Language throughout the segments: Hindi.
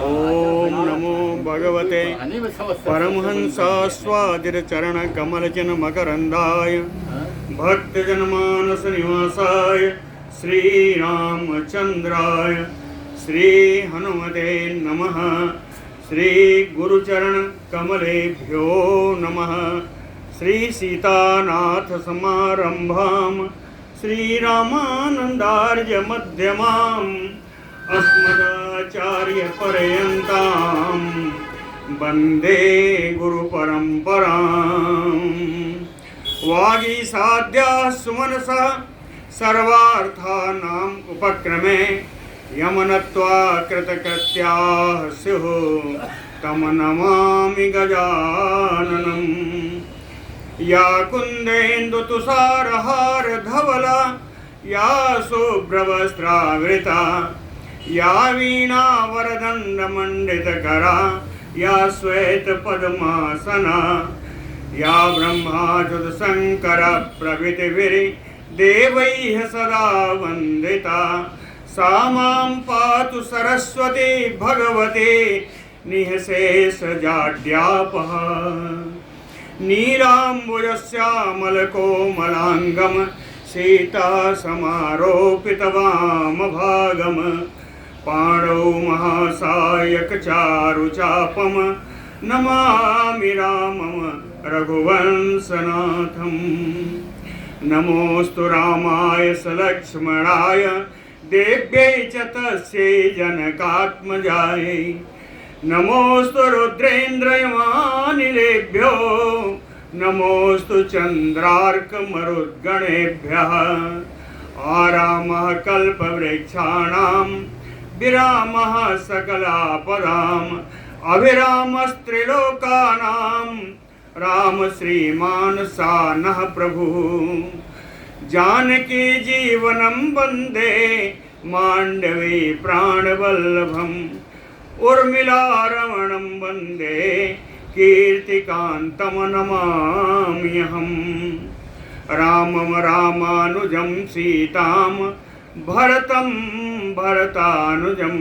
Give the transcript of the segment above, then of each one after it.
ओम नमो भगवते परमहंसास्वादितचरणकमलचिन्मकरन्दाय भक्तजनमानसनिवासाय श्रीरामचन्द्राय श्रीहनुमते नमः। श्रीगुरुचरणकमलेभ्यो नमः। श्रीसीतानाथसमारम्भां श्रीरामानन्दार्यमध्यमाम् अस्मदाचार्यपर्यन्तां वन्दे गुरुपरम्पराम्। वागीसाद्याः सुमनसः सर्वार्थानाम् उपक्रमे यमनत्वा कृतकृत्याः स्युः तं नमामि गजाननम्। या कुन्देन्दुतुषारहारधवला या शुभ्रवस्त्रावृता या वीणावरदण्डमण्डितकरा या श्वेतपद्मासना या ब्रह्माच्युतशङ्करप्रभृतिभिर्देवैः सदा वन्दिता सा मां पातु सरस्वती भगवती निःशेषजाड्यापः। नीलाम्बुजश्यामलकोमलाङ्गं सीतासमारोपितवामभागं पाणौ महासायकचारुचापं नमामि रामं रघुवंशनाथं। नमोऽस्तु रामाय सलक्ष्मणाय देव्यै च तस्यै जनकात्मजायै। नमोऽस्तु रुद्रेन्द्रयमानिलेभ्यो नमोऽस्तु चन्द्रार्कमरुद्गणेभ्यः। आरामः कल्पवृक्षाणां विरामः सकलापदाम् अभिरामस्त्रिलोकानां राम श्रीमान् सानः प्रभुः। जानकी जीवनं वन्दे माण्डवी प्राणवल्लभम् उर्मिलारमणं वन्दे कीर्तिकान्तं नमाम्यहम्। रामं रामानुजं सीतां भरतं भरतानुजं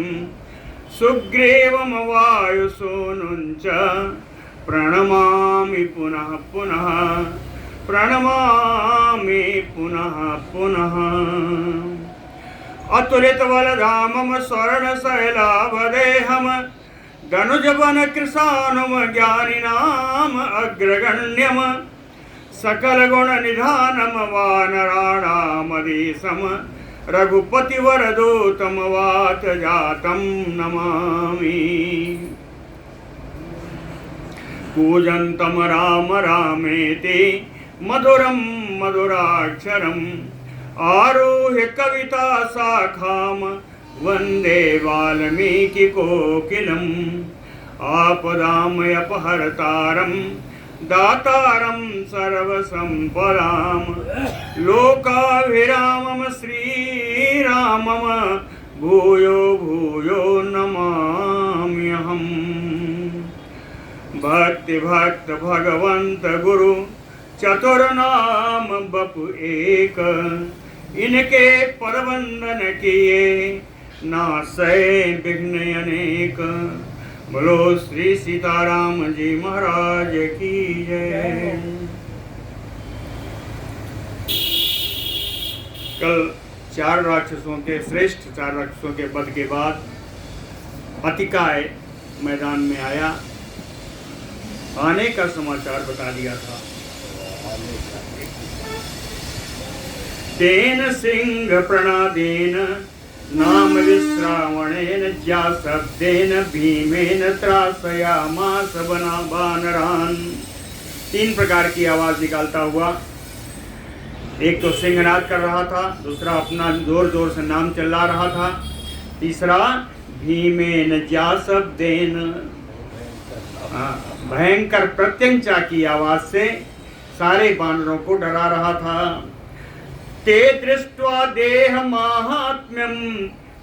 सुग्रीवं वायुसूनुं च प्रणमामि पुनः पुनः प्रणमामि पुनः पुनः। अतुलितबलधामं स्वर्णशैलावदेहं दनुजवनकृशानुं ज्ञानिनाम् अग्रगण्यं सकलगुणनिधानं वानराणामधीशं रघुपतिवरदूतं वातजातं नमामि। कूजन्तं राम रामेति मधुरं मधुराक्षरम् आरुह्य कविता शाखां वन्दे वाल्मीकिकोकिलम्। आपदामयपहर्तारं दातारं सर्वसम्पदां लोकाभिरामं श्रीरामं भूयो भूयो नमाम्यहम्। भक्तिभक्त भगवंत गुरु चतुर्नाम बपु एक इनके पदवंदन किए नासै विघ्न अनेक। बोलो श्री सीताराम जी महाराज की जय। कल 4 राक्षसों के श्रेष्ठ 4 राक्षसों के वध के बाद अतिकाय मैदान में आया। आने का समाचार बता दिया था। तेन सिंह प्रणादेन नाम विश्रावणेन ज्याशब्देन भीमेन त्रासयामास वानरान्। 3 प्रकार की आवाज निकालता हुआ, एक तो सिंहनाद कर रहा था, दूसरा अपना जोर जोर से नाम चिल्ला रहा था, तीसरा भीमेन ज्याशब्देन भयंकर प्रत्यंचा की आवाज से सारे बानरों को डरा रहा था। ते दृष्ट्वा देह माहात्म्यं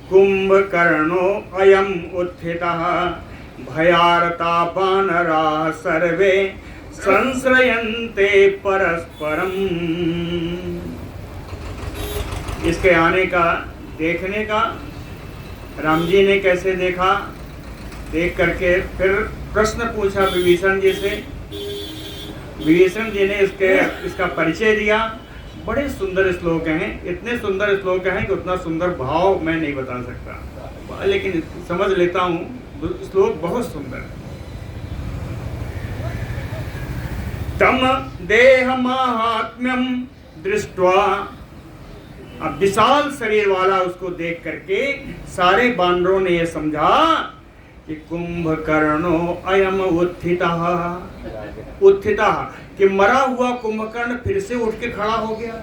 कुंभकर्णो अयम उत्थितः भयार्ता वानराः सर्वे संश्रयन्ते परस्परम। इसके आने का देखने का राम जी ने कैसे देखा देख करके फिर प्रश्न पूछा विभीषण जी से। विभीषण जी ने इसका परिचय दिया। बड़े सुंदर श्लोक हैं, इतने सुंदर श्लोक हैं कि उतना सुंदर भाव मैं नहीं बता सकता, लेकिन समझ लेता हूँ। श्लोक बहुत सुंदर है। तम देह माहात्म्यम दृष्ट्वा, अब विशाल शरीर वाला उसको देख करके सारे बानरों ने यह समझा कि कुंभकर्णो अयम उत्थितः। उत्थितः कि मरा हुआ कुंभकर्ण फिर से उठ के खड़ा हो गया।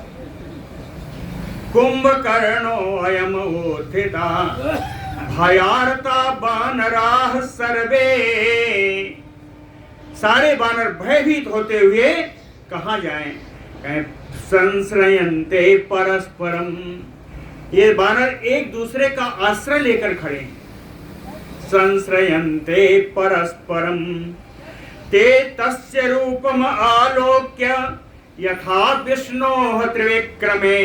कुंभकर्णो अयम उत्थितः भयार्ता बानराः सर्वे। सारे बानर भयभीत होते हुए कहाँ जाएं? कहें संश्रयन्ते परस्परम। ये बानर एक दूसरे का आश्रय लेकर खड़े। संश्रयन्ते परस्परम ते तस्य रूपम आलोक्य यथा विष्णोः त्रिविक्रमे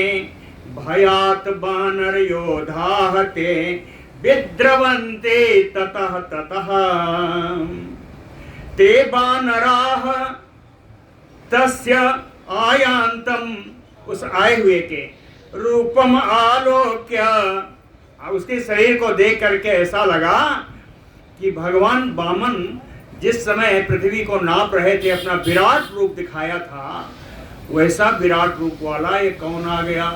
भयात् बानर योधाः ते विद्रवन्ते ततः ततः। ते बानराः तस्य आयांतम, उस आए हुए के रूपम आलोक्य, उसके शरीर को देख करके ऐसा लगा कि भगवान वामन जिस समय पृथ्वी को नाप रहे थे, अपना विराट रूप दिखाया था, वैसा विराट रूप वाला ये कौन आ गया?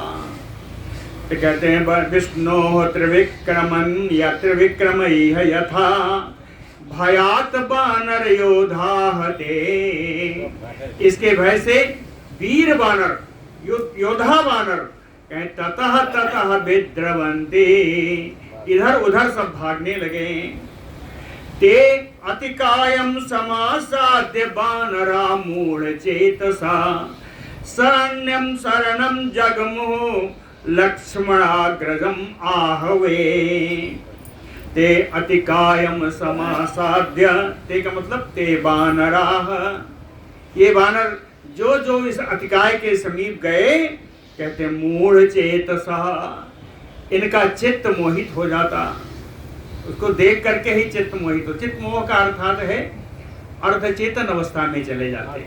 तो कहते हैं विष्णु त्रिविक्रमन या त्रिविक्रम यथा भयात बानर योधा ते। इसके भय से वीर बानर, योधा बानर कहें ततः ततः विद्रवन्ते, इधर उधर सब भागने लगे। ते अतिकायम समासाद्य बानरा मूढ़ चेतसा शरण्यम शरणम जगमुः लक्ष्मणाग्रजम आहवे। ते अतिकायम समासाद्य, ते का मतलब ते बानराः, ये बानर जो जो इस अतिकाय के समीप गए, कहते मूढ़ चेतसा, इनका चित्त मोहित हो जाता। उसको देख करके ही चित्त मोहित हो। चित्त मोह का अर्थात है अर्धचेतन अवस्था में चले जाते।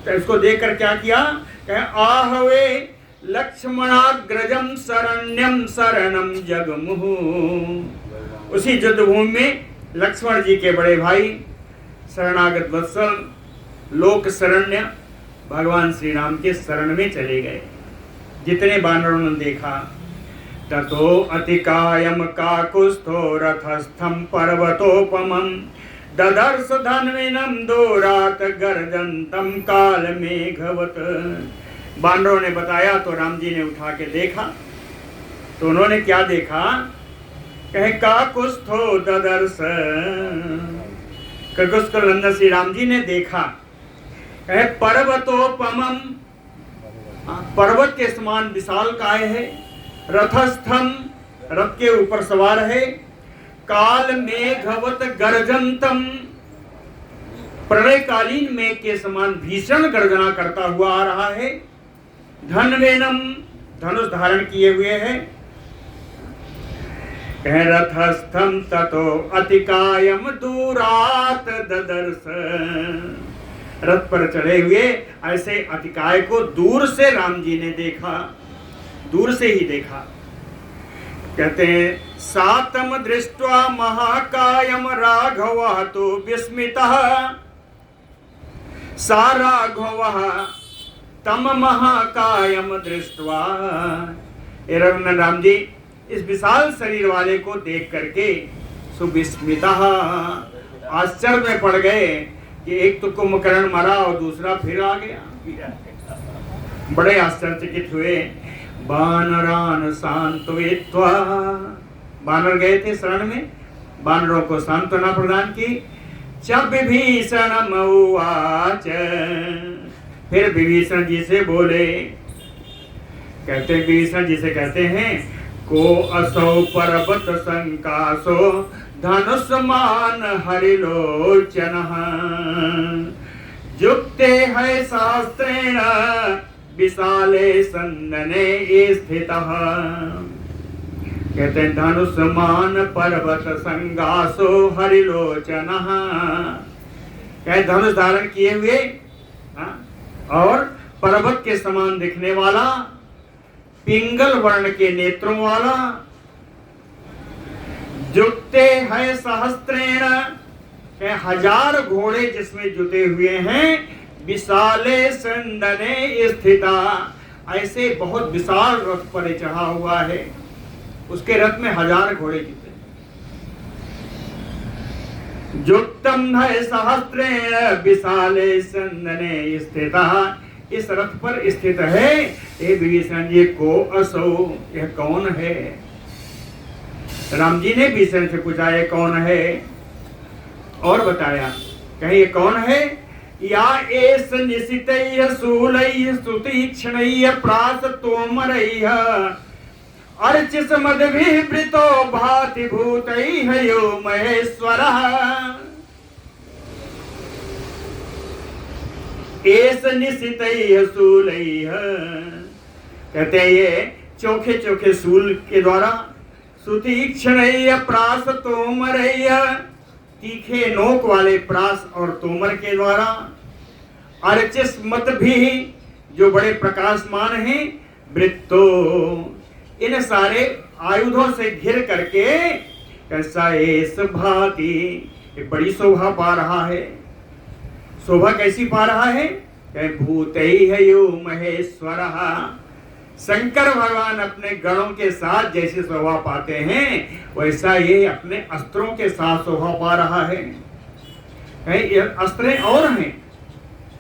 इसको देख कर क्या किया? कहें आहवे लक्ष्मणाग्रजम शरण्यम शरणम जगमुः। उसी युद्ध भूमि में लक्ष्मण जी के बड़े भाई शरणागत वत्सल लोक शरण्य भगवान श्री राम के शरण में चले गए। जितने बानरों ने देखा, ततो अतिकायम काकुस्थो रथस्थम पर्वतोपमं ददर्श धन्विनम दूरात गर्जन्तम काल मेघवत। बानरों ने बताया तो राम जी ने उठा के देखा, तो उन्होंने क्या देखा? कहे काकुस्थो ददर्श, काकुस्थ को नंदन श्री राम जी ने देखा। कहे पर्वतोपमं, पर्वत के समान विशाल काय है। रथस्थम, रथ के ऊपर सवार है। काल मेघवत गर्जन्तम, प्रलयकालीन मेघ के समान भीषण गर्जना करता हुआ आ रहा है। धन्वेनम, धनुष धारण किए हुए है। कह रथस्थम ततो अतिकायम दूरात ददर्श, रथ पर चढ़े हुए ऐसे अतिकाय को दूर से राम जी ने देखा, दूर से ही देखा। कहते हैं सातम दृष्ट्वा महाकायम राघवः तो विस्मितः सा राघवः तम महाकायम दृष्ट्वा। रघुनंदन राम जी इस विशाल शरीर वाले को देख करके सुविस्मितः, आश्चर्य में पड़ गए कि एक तो कुंभकर्ण मरा और दूसरा फिर आ गया। बड़े आश्चर्यचकित हुए। बानरान सांत्वयित्वा, बानर गए थे शरण में, बानरों को सांत्वना प्रदान की। च विभीषण उवाच, फिर विभीषण जी से बोले। कहते विभीषण जी से कहते हैं को असौ पर्वत संकासो धनुष्मान हरिलोचनः युक्ते है शास्त्रेण विशाले संदने स्थितः। कहते हैं धनुष्मान पर्वत संगासो हरिलोचन, कहे धनुष धारण किए हुए और पर्वत के समान दिखने वाला, पिंगल वर्ण के नेत्रों वाला, जुटते हैं सहस्त्रेण, 1000 घोड़े जिसमें जुटे हुए हैं, विशाले संदने स्थिता, ऐसे बहुत विशाल रथ पर चढ़ा हुआ है, उसके रथ में 1000 घोड़े जुटे। जुक्तम है सहस्त्रेण विशाले संदने स्थिता, इस रथ पर स्थित है। हे विभीषण जी को असो, यह कौन है? राम जी ने विभीषण से पूछा ये कौन है, और बताया कहे ये कौन है? या एस निशितैः शूलैः सुतीक्ष्णैः प्रास तोमरैः अर्चिस मदभिवृतो भाति भूतैः यो महेश्वरः। एस निशितैः शूलैः, कहते हैं ये चोखे चोखे शूल के द्वारा, सुतीक्ष्णैः प्रास तोमरैः, तीखे नोक वाले प्रास और तोमर के द्वारा, अर्चिस मत भी, जो बड़े प्रकाशमान हैं, वृत्तो, इन सारे आयुधों से घिर करके कैसा एस भाति, एक बड़ी शोभा पा रहा है। शोभा कैसी पा रहा है? भूतैः यो महेश्वरः, शंकर भगवान अपने गणों के साथ जैसे शोभा पाते हैं वैसा ये अपने अस्त्रों के साथ शोभा पा रहा है। अस्त्र और हैं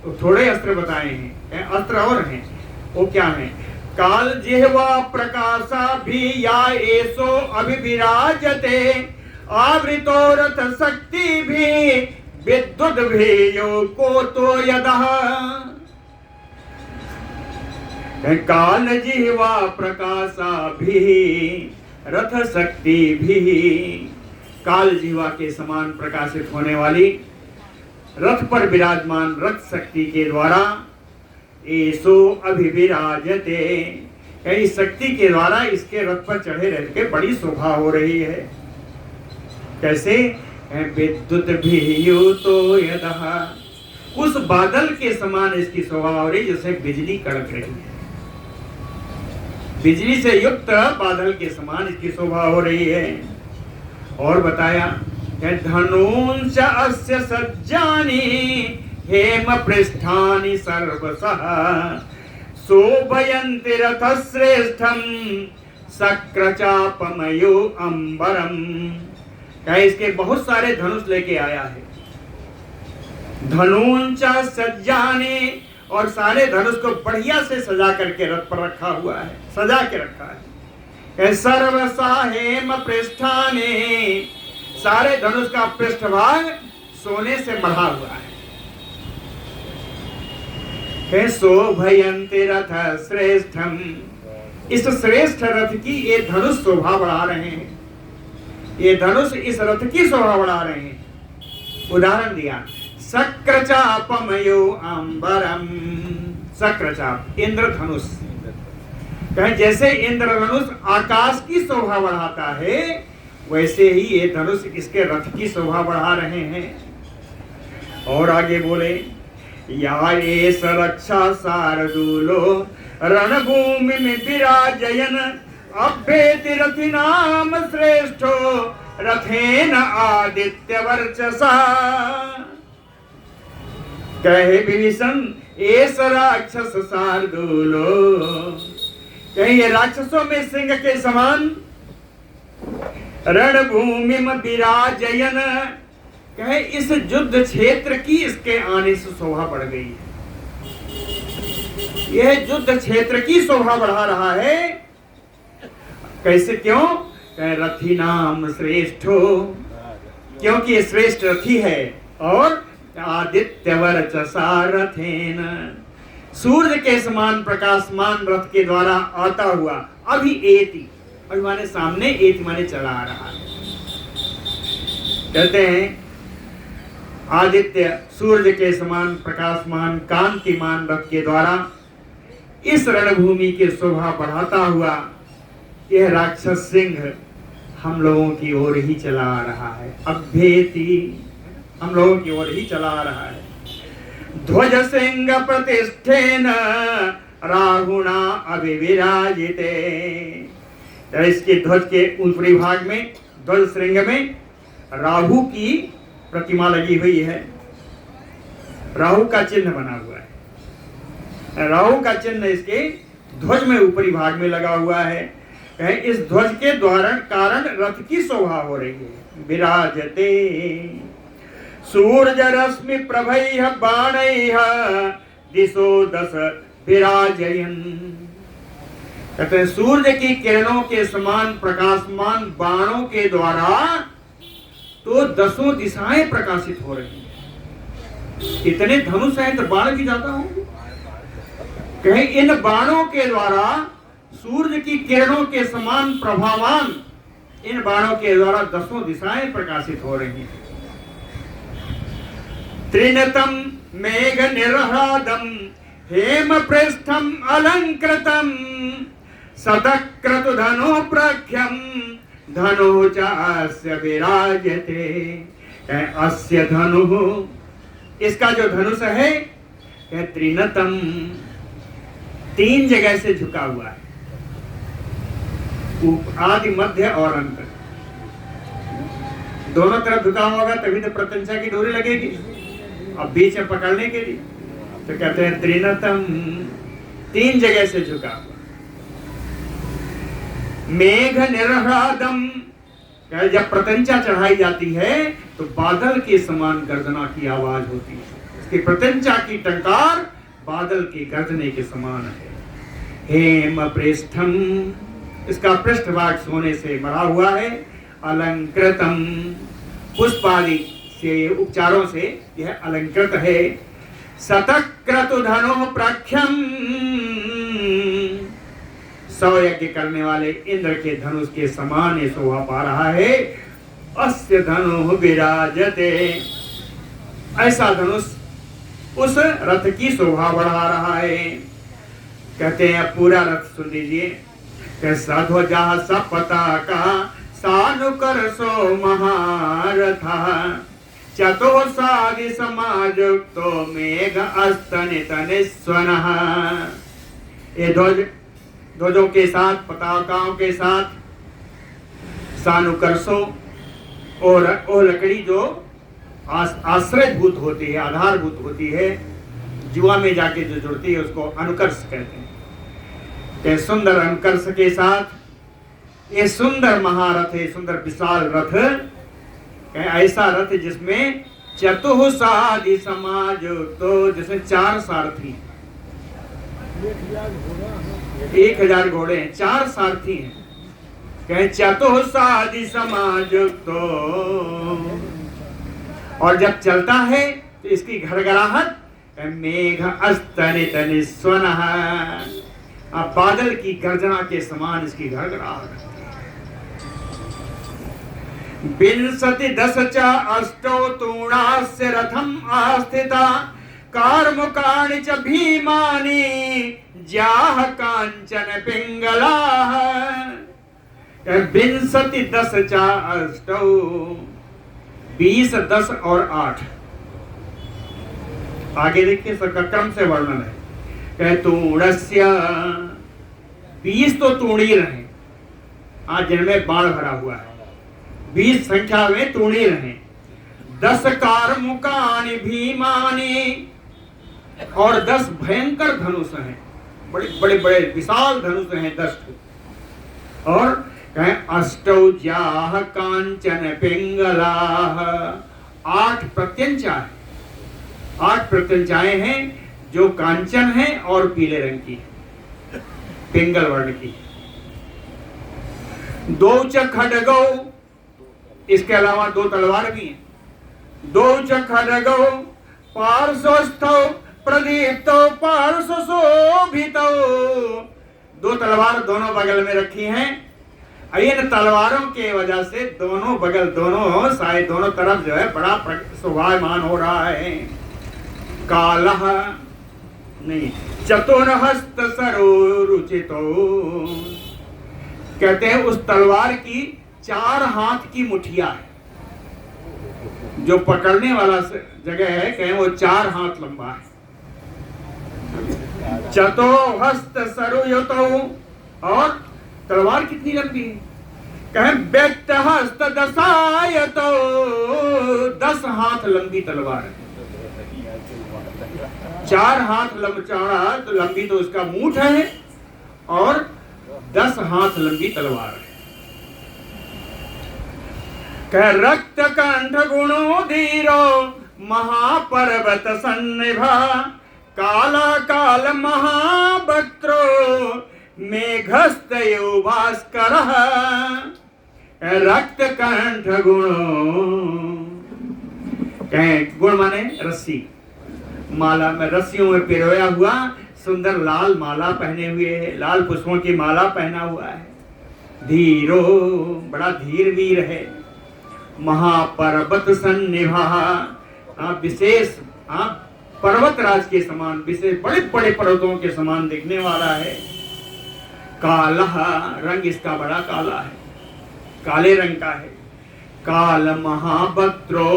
तो थोड़े अस्त्र बताए हैं, अस्त्र और हैं, वो क्या है? काल जिह्वा प्रकाशा भी या एसो अभिविराजते, आवृतो रथ शक्ति भी विद्युत भी यो को तो यदः। काल जिह्वा प्रकाशा भी रथ शक्ति भी, काल जिह्वा के समान प्रकाशित होने वाली, रथ पर विराजमान रथ शक्ति के द्वारा, एसो अभिविराजते, इस शक्ति के द्वारा इसके रथ पर चढ़े रह के बड़ी शोभा हो रही है। कैसे? विद्युत भी युतो यदः, उस बादल के समान इसकी शोभा हो रही जैसे बिजली कड़क रही है, बिजली से युक्त बादल के समान इसकी शोभा हो रही है। और बताया धनुंश अस्य सज्जानि हेम पृष्ठानि सर्वशः, शोभयन्ति रथ श्रेष्ठम शक्रचापमयो अंबरम। कहे इसके बहुत सारे धनुष लेके आया है। धनुंच सज्जानि, और सारे धनुष को बढ़िया से सजा करके रथ पर रखा हुआ है, सजा के रखा है। सर्वसा हेम पृष्ठानि, सारे धनुष का पृष्ठभाग सोने से मढ़ा हुआ है। शोभयन्ति रथ श्रेष्ठम, इस श्रेष्ठ रथ की ये धनुष शोभा बढ़ा रहे हैं, ये धनुष इस रथ की शोभा बढ़ा रहे हैं। उदाहरण दिया शक्रचापमयो अंबरम, शक्रचाप इंद्रधनुष, कहें जैसे इंद्रधनुष आकाश की शोभा बढ़ाता है वैसे ही ये धनुष इसके रथ की शोभा बढ़ा रहे हैं। और आगे बोले या एष रक्षा शार्दूलो रणभूमि में विराजयन, अभ्येति रथिनाम श्रेष्ठो रथेन आदित्य वर्चसा। कहे विभीषण एष राक्षस शार्दूलो, कहे ये राक्षसों में सिंह के समान, रणभूमि में विराजयन, कहे इस युद्ध क्षेत्र की इसके आने से शोभा बढ़ गई है। यह युद्ध क्षेत्र की शोभा बढ़ा रहा है। कैसे? क्यों? कहे रथी नाम श्रेष्ठो, क्योंकि ये श्रेष्ठ रथी है। और आदित्य वर्चसा रथेन, सूर्य के समान प्रकाशमान रथ के द्वारा आता हुआ, अभी एति, अभी माने सामने, एति माने चला आ रहा है। कहते हैं आदित्य सूर्य के समान प्रकाशमान कांतिमान रथ के द्वारा इस रणभूमि की शोभा बढ़ाता हुआ यह राक्षस सिंह हम लोगों की ओर ही चला आ रहा है, अभ्येति हम लोगों की ओर ही चला आ रहा है। ध्वज सिंह प्रतिष्ठेन राहुणा अभिविराजिते। इसके ध्वज के ऊपरी भाग में, ध्वज श्रृंग में राहु की प्रतिमा लगी हुई है, राहु का चिन्ह बना हुआ है। राहु का चिन्ह इसके ध्वज में ऊपरी भाग में लगा हुआ है। इस ध्वज के द्वारा कारण रथ की शोभा हो रही है। विराजते सूर्य रश्मि प्रभैः बाणैः दिशो दश विराजयन्। कहते हैं सूर्य की किरणों के समान प्रकाशमान बाणों के द्वारा तो दसों दिशाएं प्रकाशित हो रही हैं। इतने धनुष हैं तो बाण भी ज्यादा होंगे। कहीं इन बाणों के द्वारा सूर्य की किरणों के समान प्रभावान इन बाणों के द्वारा दसों दिशाएं प्रकाशित हो रही हैं। त्रिनतम मेघ निर्ह्लादम हेम पृष्ठम अलंकृतम सदक्रतु धनो प्रख्यम धनो च अस्य विराजते। अस्य धनु, इसका जो धनुष है त्रिनतम, तीन जगह से झुका हुआ है, आदि मध्य और अंत दोनों तरफ झुका होगा तभी तो प्रत्यंचा की डोरी लगेगी। अब बीच में पकड़ने के लिए तो कहते हैं त्रिनतम, तीन जगह से झुका हुआ। मेघ निर्ह्लादम, जब प्रत्यंचा चढ़ाई जाती है तो बादल के समान गर्जना की आवाज होती है। इसकी प्रत्यंचा की टंकार बादल के गर्जने के समान है। हेम पृष्ठम, इसका पृष्ठभाग सोने से मढ़ा हुआ है। अलंकृतम, पुष्पादि से उपचारों से यह अलंकृत है। शतक्रतु धनो प्रख्यम, 100 यज्ञ करने वाले इंद्र के धनुष के समान ये शोभा पा रहा है। अस्य धनु विराजते, ऐसा धनुष उस रथ की शोभा बढ़ा रहा है। कहते हैं पूरा रथ सुन लीजिए। सध्वजा सपताका सानुकर सो महारथा चतुसादि समाजुक्तो मेघ अस्तनित निस्वनः। ये ध्वजों के साथ, पताकाओं के साथ, सानुकर्षो और वो लकड़ी जो आश्रयभूत होती है, आधारभूत होती है, जुआ में जाके जो जुड़ती है उसको अनुकर्ष कहते हैं। ये सुंदर अनुकर्ष के साथ ये सुंदर महारथ है, सुंदर विशाल रथ, ऐसा रथ जिसमें चतुसादि समाज, तो जिसमें 4 सारथी, 1000 घोड़े हैं, 4 सारथी हैं। कहे चतुसादि समाज तो, और जब चलता है तो इसकी घरघराहट मेघ अस्तनित निस्वनः, बादल की गर्जना के समान इसकी घरघराहट। विंशति 10 च अष्टौ तूणास्य रथम आस्थिता कार्मुकाणि च भीमानि जाह कांचन पिंगलाः। विंशति 10 च अष्टौ, 20, 10 और 8। आगे देखिए सबका क्रम से वर्णन है। तूणस्य, 20 तो तूणीर हैं, आज जिनमें बाण भरा हुआ है, 20 संख्या में तूणीर हैं। 10 कार्मुकानि भीमानि, और 10 भयंकर धनुष हैं, बड़े बड़े बड़े विशाल धनुष हैं 10। और कहें अष्टौ जाह कांचन पिंगलाः, 8 प्रत्यंचा है, 8 प्रत्यंचाएं हैं जो कांचन है और पीले रंग की, पिंगल वर्ण की। 2 च खड्गौ, इसके अलावा 2 तलवार भी हैं। 2 च खड्गौ पार्श्वस्थौ प्रदीप्तौ पार्श्वशोभितौ, 2 तलवार दोनों बगल में रखी हैं। इन तलवारों के वजह से दोनों बगल, दोनों साइड, दोनों तरफ जो है बड़ा शोभायमान हो रहा है। कालः नहीं, चतुर्हस्त सरोरुचितो, कहते हैं उस तलवार की 4 हाथ की मुठिया है, जो पकड़ने वाला जगह है कहें वो 4 हाथ लंबा है। चतो हस्त सरुयतो, और तलवार कितनी लंबी है, कहें व्यक्त हस्त दशायतो, 10 हाथ लंबी तलवार है। 4 हाथ चौड़ा तो लंबी तो उसका मूठ है, और 10 हाथ लंबी तलवार है। कह रक्त कंठ गुणो धीरो महापर्वत सन्निभा, काला काल महावक्त्रो मेघस्तयो भास्कर। रक्त कंठ गुणो, कहें गुण माने रस्सी, माला में रस्सियों में पिरोया हुआ सुंदर लाल माला पहने हुए है, लाल पुष्पों की माला पहना हुआ है। धीरो, बड़ा धीर वीर है। महापर्वत सन्निभा, विशेष पर्वत राज के समान, विशेष बड़े बड़े पर्वतों के समान दिखने वाला है। काला, रंग इसका बड़ा काला है, काले रंग का है। काल महावक्त्रो,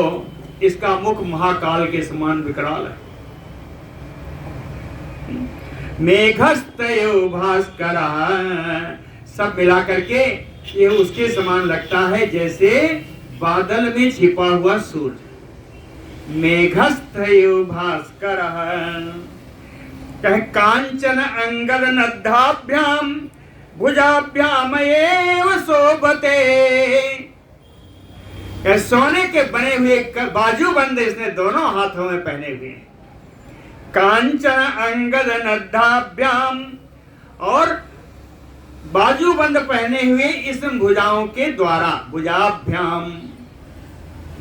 इसका मुख महाकाल के समान विकराल है। मेघस्तयो भास्कर, सब मिला करके ये उसके समान लगता है जैसे बादल में छिपा हुआ सूरज। मेघस्थयो भास्कर, कह कांचन अंगद नद्धाभ्याम भुजाभ्याम एव शोभते, सोने के बने हुए बाजूबंद इसने दोनों हाथों में पहने हुए हैं। कांचन अंगद नद्धाभ्याम, और बाजूबंद पहने हुए इस भुजाओं के द्वारा, भुजाभ्याम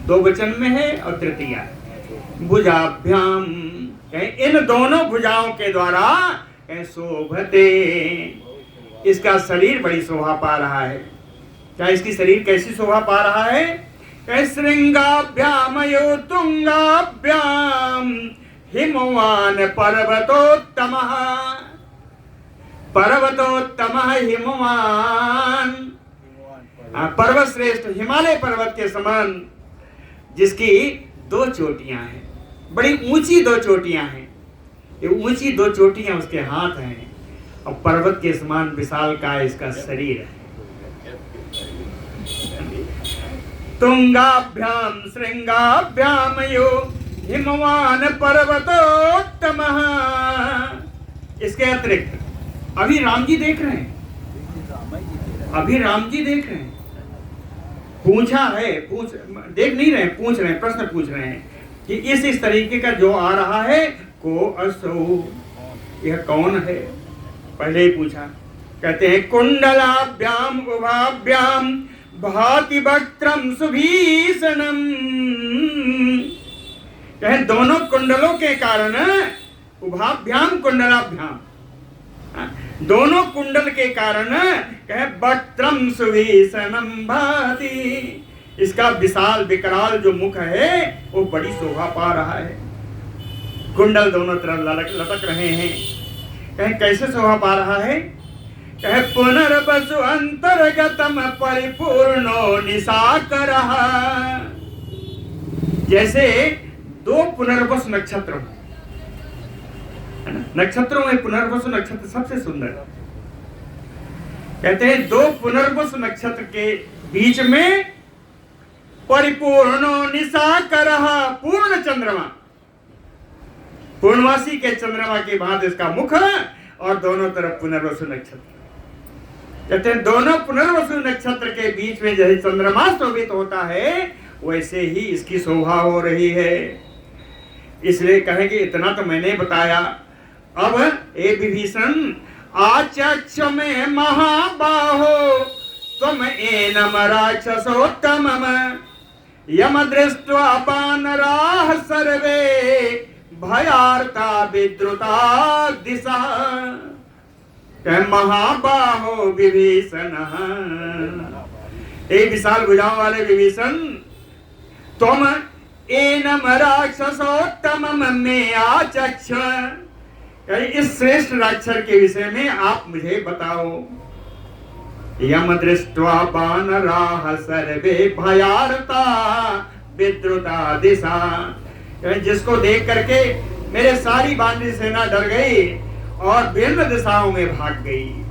2 वचन में है और तृतीया है। भुजाभ्याम, इन दोनों भुजाओं के द्वारा शोभते, इसका शरीर बड़ी शोभा पा रहा है। क्या इसकी शरीर कैसी शोभा पा रहा है? श्रृंगाभ्याम यो तुंगाभ्याम हिमवान पर्वतोत्तम, पर्वतोत्तम हिमवान, पर्वत श्रेष्ठ, हिमालय पर्वत के समान, जिसकी 2 चोटियां हैं, बड़ी ऊंची 2 चोटियां हैं। ये ऊंची 2 चोटियां उसके हाथ हैं, और पर्वत के समान विशाल का इसका शरीर है। तुंगाभ्याम श्रृंगाभ्याम यो हिमवान पर्वतोत्तम। इसके अतिरिक्त अभी राम जी देख रहे हैं, अभी राम जी देख रहे हैं, पूछा है, देख नहीं रहे, पूछ रहे हैं, प्रश्न पूछ रहे हैं कि इस तरीके का जो आ रहा है को असो, यह कौन है? पहले ही पूछा। कहते हैं कुंडलाभ्याम उभाभ्याम भाति वक्त्रम सुभीषणम, कहें दोनों कुंडलों के कारण, उभाभ्याम कुंडलाभ्याम, दोनों कुंडल के कारण कहे वक्त्रम सुभीषणम भाति, इसका विशाल विकराल जो मुख है वो बड़ी शोभा पा रहा है। कुंडल दोनों तरफ लटक रहे हैं। कहे कैसे शोभा पा रहा है? कहे पुनर्वसु अंतर्गतम परिपूर्णो निशाकर, जैसे 2 पुनर्वसु नक्षत्र, नक्षत्रों में पुनर्वसु नक्षत्र सबसे सुंदर। कहते हैं 2 पुनर्वसु नक्षत्र के बीच में परिपूर्णो निशाकर, पूर्ण चंद्रमा, पूर्णवासी के चंद्रमा के बाद इसका मुख, और दोनों तरफ पुनर्वसु नक्षत्र। कहते हैं दोनों पुनर्वसु नक्षत्र के बीच में जैसे चंद्रमा शोभित होता है वैसे ही इसकी शोभा हो रही है। इसलिए कहेंगे इतना तो मैंने बताया। अब ए विभीषण आचक्ष में महाबाहो तुम एनम राक्षसोत्तम, यम दृष्ट्वा वानराः सर्वे भयार्ता विद्रुता दिशा। महाबाहो विभीषण, ए विशाल भुजाओं वाले विभीषण, तुम एनम राक्षसोत्तम में आचक्ष, इस श्रेष्ठ राक्षस के विषय में आप मुझे बताओ। यम दृष्ट्वा वानराः सर्वे भयार्ता विद्रुता दिशा। जिसको देख करके मेरे सारी वानरी सेना डर गई और विभिन्न दिशाओं में भाग गई।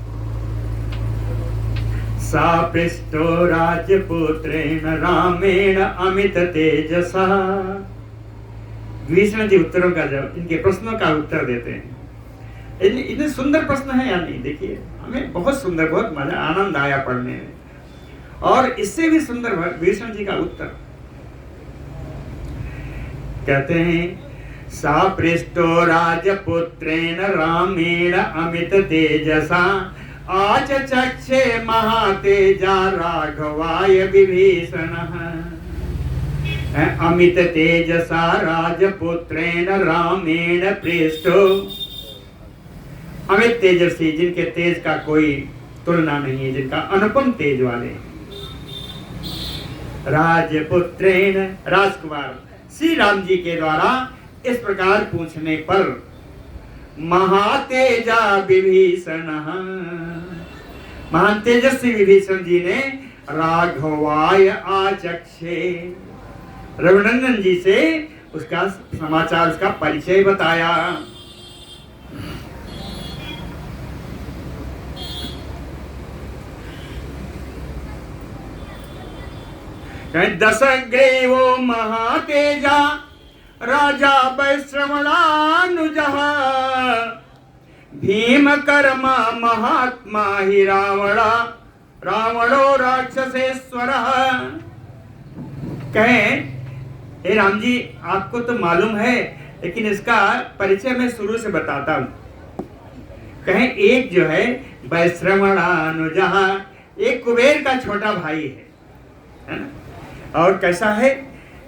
सा पृष्ठो राजपुत्रेण रामेण अमित तेजसा। विभीषण जी उत्तरों का जवाब, इनके प्रश्नों का उत्तर देते हैं। इतने सुंदर प्रश्न है या नहीं, देखिए हमें बहुत सुंदर, बहुत मजा आनंद आया पढ़ने में। और इससे भी सुंदर विभीषण जी का उत्तर कहते हैं, सा पृष्ठो राजपुत्रेण रामेण अमित तेजसा आचचक्षे महातेजा राघवाय विभीषणः। अमित तेजसा राजपुत्रेण रामेण पृष्ठो। अमित तेजस्वी, जिनके तेज का कोई तुलना नहीं है, जिनका अनुपम तेज वाले। राजपुत्रेण, राजकुमार श्री राम जी के द्वारा इस प्रकार पूछने पर महातेजा विभीषण, महान तेजस्वी विभीषण जी ने राघवाय आचक्षे, रघुनंदन जी से उसका समाचार, उसका परिचय बताया। दशग्रीवो महातेजा राजा वैश्रवणानुजः भीम कर्मा महात्मा ही रावणो राक्षसेश्वरः। कहें, हे राम जी, आपको तो मालूम है, लेकिन इसका परिचय मैं शुरू से बताता हूं। कहें, एक जो है वैश्रवणानुजः, एक कुबेर का छोटा भाई है ना? और कैसा है?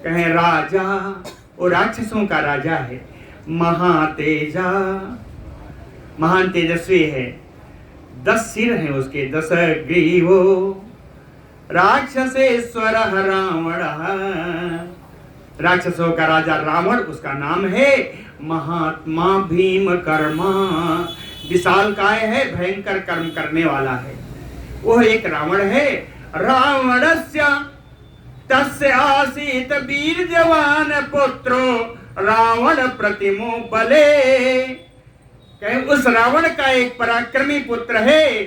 कहें राजा, वो राक्षसों का राजा है। महातेजा, महान तेजस्वी है। 10 सिर हैं उसके। 10 ग्रीवो राक्षसेश्वर रावण, राक्षसों का राजा रावण उसका नाम है। महात्मा भीम कर्मा, विशाल काय है, भयंकर कर्म करने वाला है, वो एक रावण है। रावणस्य तस्य आसीत वीर जवान पुत्रो रावण प्रतिमो बले। कहे, उस रावण का एक पराक्रमी पुत्र है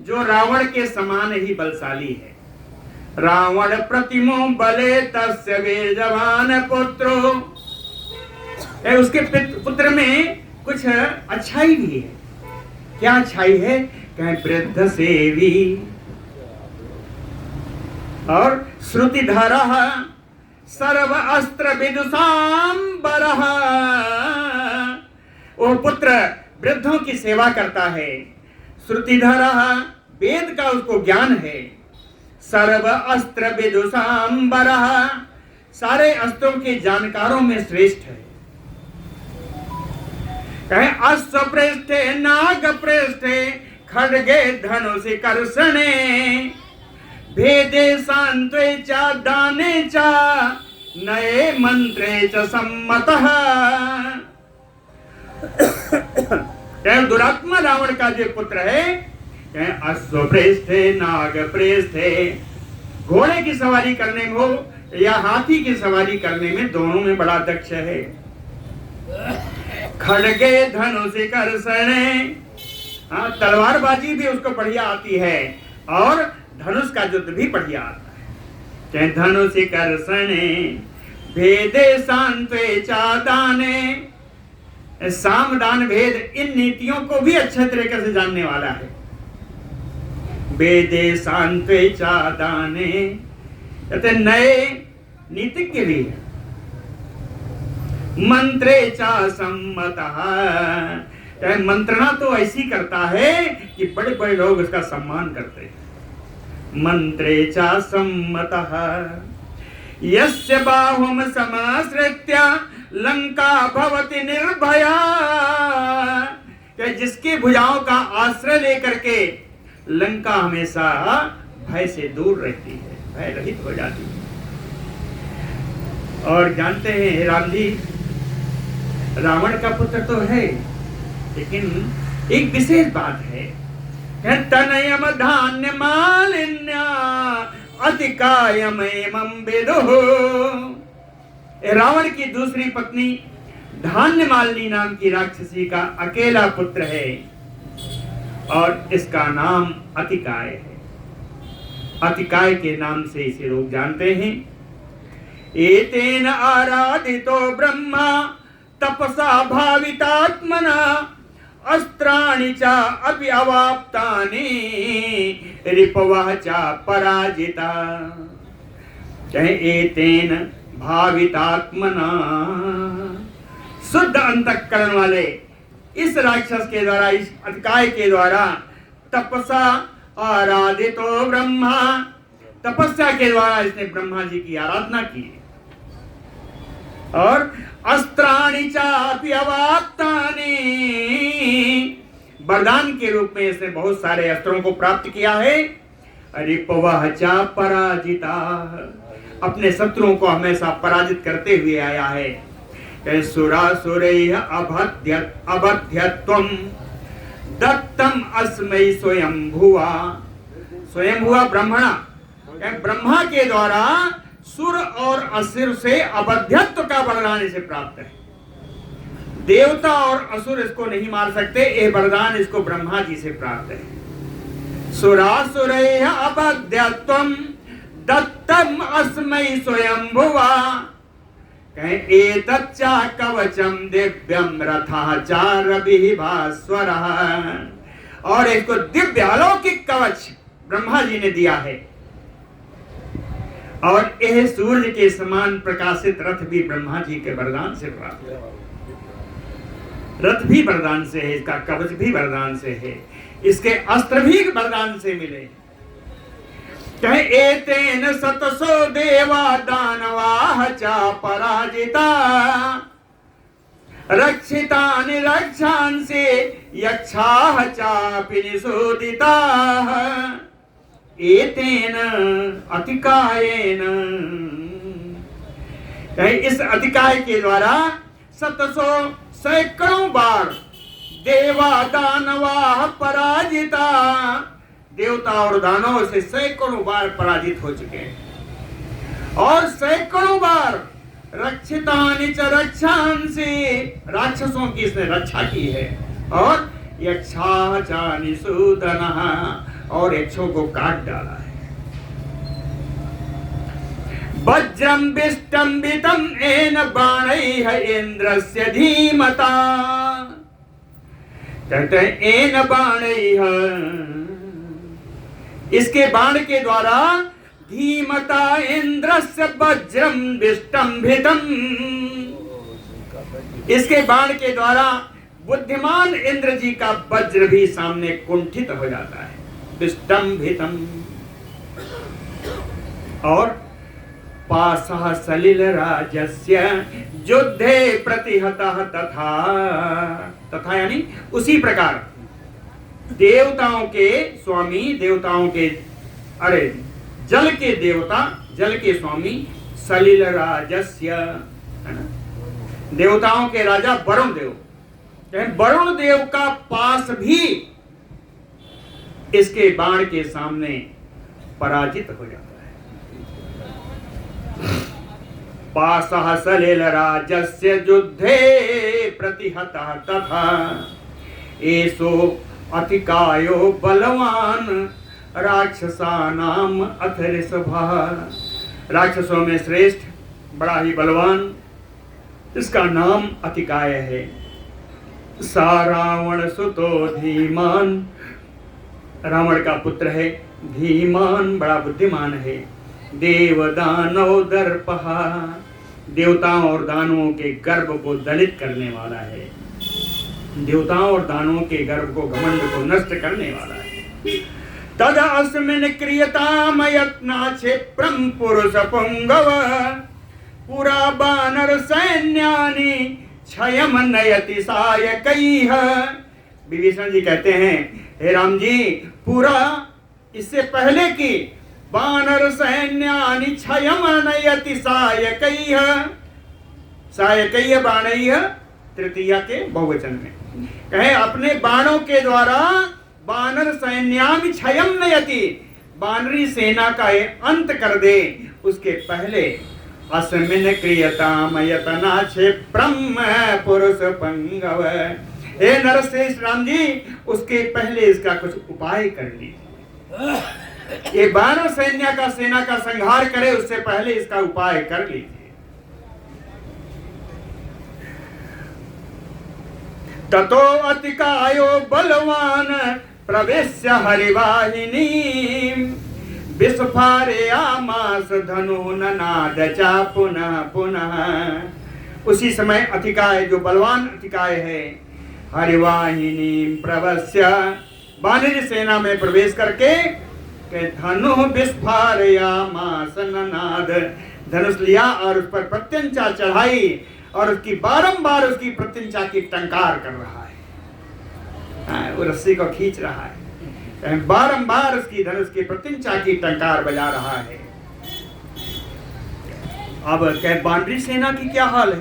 जो रावण के समान ही बलशाली है। रावण प्रतिमो बले तस्य वीर जवान पुत्रो। उसके पुत्र में कुछ अच्छाई भी है। क्या अच्छाई है? कहे वृद्ध सेवी और श्रुतिधरः सर्व अस्त्र विदुषांबरः। वो पुत्र वृद्धों की सेवा करता है। श्रुतिधरः, वेद का उसको ज्ञान है। सर्व अस्त्र विदुषांबरः, सारे अस्त्रों के जानकारों में श्रेष्ठ है। कहे अश्वपृष्ठे नाग पृष्ठे खड्गे धनुषि कर्षणे भेदे सांत्वे च दाने च नए मंत्रे च सम्मतः। दुरात्मा रावण का जो पुत्र है, अश्वपृष्ठे नाग पृष्ठे, घोड़े की सवारी करने में हो या हाथी की सवारी करने में, दोनों में बड़ा दक्ष है। खड्गे धनुषि कर्षणे, तलवारबाजी भी उसको बढ़िया आती है और धनुष का युद्ध भी बढ़िया आता है। चाहे धनुषि कर्षणे भेदे सांत्वे चादाने, साम दान भेद, इन नीतियों को भी अच्छे तरीके से जानने वाला है। वेदे सांत्वे चादाने, कहते नए नीतिज्ञ भी है। मंत्रे चा सम्मतः, मंत्रणा तो ऐसी करता है कि बड़े बड़े लोग उसका सम्मान करते हैं। मंत्रे चा सम्मतः यस्य बाहुम समाश्रित्य लंका भवति निर्भया, जिसकी भुजाओं का आश्रय लेकर के लंका हमेशा भय से दूर रहती है, भय रहित हो जाती है। और जानते हैं राम जी, रावण का पुत्र तो है, लेकिन एक विशेष बात है, तनयम धान्य मालिन्या अतिकायमेमं विदुः। रावण की दूसरी पत्नी धान्य मालिनी नाम की राक्षसी का अकेला पुत्र है और इसका नाम अतिकाय है। अतिकाय के नाम से इसे लोग जानते हैं। एतेन आराधितो ब्रह्मा तपसा भावितात्मना अस्त्राणि च अपि अवाप्तानि रिपवः च पराजिता। कहे एतेन भावितात्मना, शुद्ध अंतःकरण वाले इस राक्षस के द्वारा, इस अतिकाय के द्वारा तपसा आराधितो ब्रह्मा, तपस्या के द्वारा इसने ब्रह्मा जी की आराधना की और अस्त्राणि चापि अवाप्तानि, वरदान के रूप में इसने बहुत सारे अस्त्रों को प्राप्त किया है। रिपवः च पराजिता, अपने शत्रुओं को हमेशा पराजित करते हुए आया है। सुरासुरैः अबध्यत्वं दत्तम अस्मै स्वयंभुवा। स्वयंभुवा ब्रह्मणा, ब्रह्मा के द्वारा सुर और असुर से अबध्यत्व का वरदान इसे प्राप्त है। देवता और असुर इसको नहीं मार सकते, यह वरदान इसको ब्रह्मा जी से प्राप्त है। सुरासुरैः अबध्यत्वं दत्तम अस्मै स्वयंभुवा। कहें एतच्च कवचम दिव्यम रथः च रविः भास्वरः, और इसको दिव्य अलौकिक कवच ब्रह्मा जी ने दिया है और यह सूर्य के समान प्रकाशित रथ भी ब्रह्मा जी के वरदान से प्राप्त है। रथ भी वरदान से है, इसका कवच भी वरदान से है, इसके अस्त्र भी वरदान से मिले। कहे एतेन सतसो देवा दानवाः च पराजिता रक्षितानि रक्षांसि यक्षाः चापि निषोदिताः। एतेन अतिकायेन, इस अतिकाय के द्वारा शतसो सैकड़ों बार देवा दानवाः पराजिता, देवता और दानवों से सैकड़ों बार पराजित हो चुके हैं और सैकड़ों बार रक्षितानि च रक्षांसि, राक्षसों की इसने रक्षा की है और यक्षाः च निषूदनः, और यक्षों को काट डाला है। वज्रम विष्टम्बितं येन बाणैः इंद्रस्य धीमता। कहते हैं येन बाणैः, इसके बाण के द्वारा धीमता इंद्रस्य वज्रम विष्टम्भितम्, इसके बाण के द्वारा बुद्धिमान इंद्र जी का वज्र भी सामने कुंठित हो जाता है। विष्टम्भितम्, और पाशः सलिलराजस्य युद्धे प्रतिहतः तथा, तथा यानी उसी प्रकार देवताओं के स्वामी, देवताओं के अरे जल के देवता, जल के स्वामी सलिलराजस्य, है ना, देवताओं के राजा वरुण देव, वरुण देव का पास भी इसके बाण के सामने पराजित हो जाता है। पाशः सलिलराजस्य युद्धे प्रतिहतः तथा एषो अतिकायो बलवान राक्षसानाम अथ ऋषभः। राक्षसों में श्रेष्ठ, बड़ा ही बलवान, इसका नाम अतिकाय है। सा रावण सुतो धीमान, रावण का पुत्र है, धीमान बड़ा बुद्धिमान है। देव दानव दर्पः, देवताओं और दानवों के गर्व को दलित करने वाला है, देवताओं और दानवों के गर्व को, घमंड को नष्ट करने वाला है। तद अस्मिन् क्रियताम यत्ना क्षिप्रं पुरुष पुंगव पुरा बानर सैन्यानि क्षयम नयति सायकैः। विभीषण जी कहते हैं, हे राम जी, पूरा इससे पहले की बानर सैन्यानि क्षयम नयति सायकैः, सायकैः बाणैः तृतीया के बहुवचन में, कहे अपने बाणों के द्वारा बानर सैन्याम क्षयम नयति, बानरी सेना का ये अंत कर दे उसके पहले अस्मिन क्रियताम यतना क्षिप्रम पुरुष पंगव, हे नरश्रेष्ठ राम जी उसके पहले इसका कुछ उपाय कर लीजिए। ये बानर सेना का संहार करे उससे पहले इसका उपाय कर लीजिए। ततो अतिकायो बलवान प्रवेश्य हरिवाहिनी, विस्फारयामास धनुर्नाद चा पुनः पुनः। उसी समय अतिकाय जो बलवान अतिकाय है हरिवाहिनी प्रवश्य बानरी सेना में प्रवेश करके धनु विस्फारयामास नाद, धनुष लिया और उस पर प्रत्यंचा चढ़ाई और उसकी बारंबार उसकी प्रत्यंचा की टंकार कर रहा है, वो रस्सी को खींच रहा है, बारंबार उसकी धनुष की प्रत्यंचा की टंकार बजा रहा है। अब कह बानरी सेना की क्या हाल है?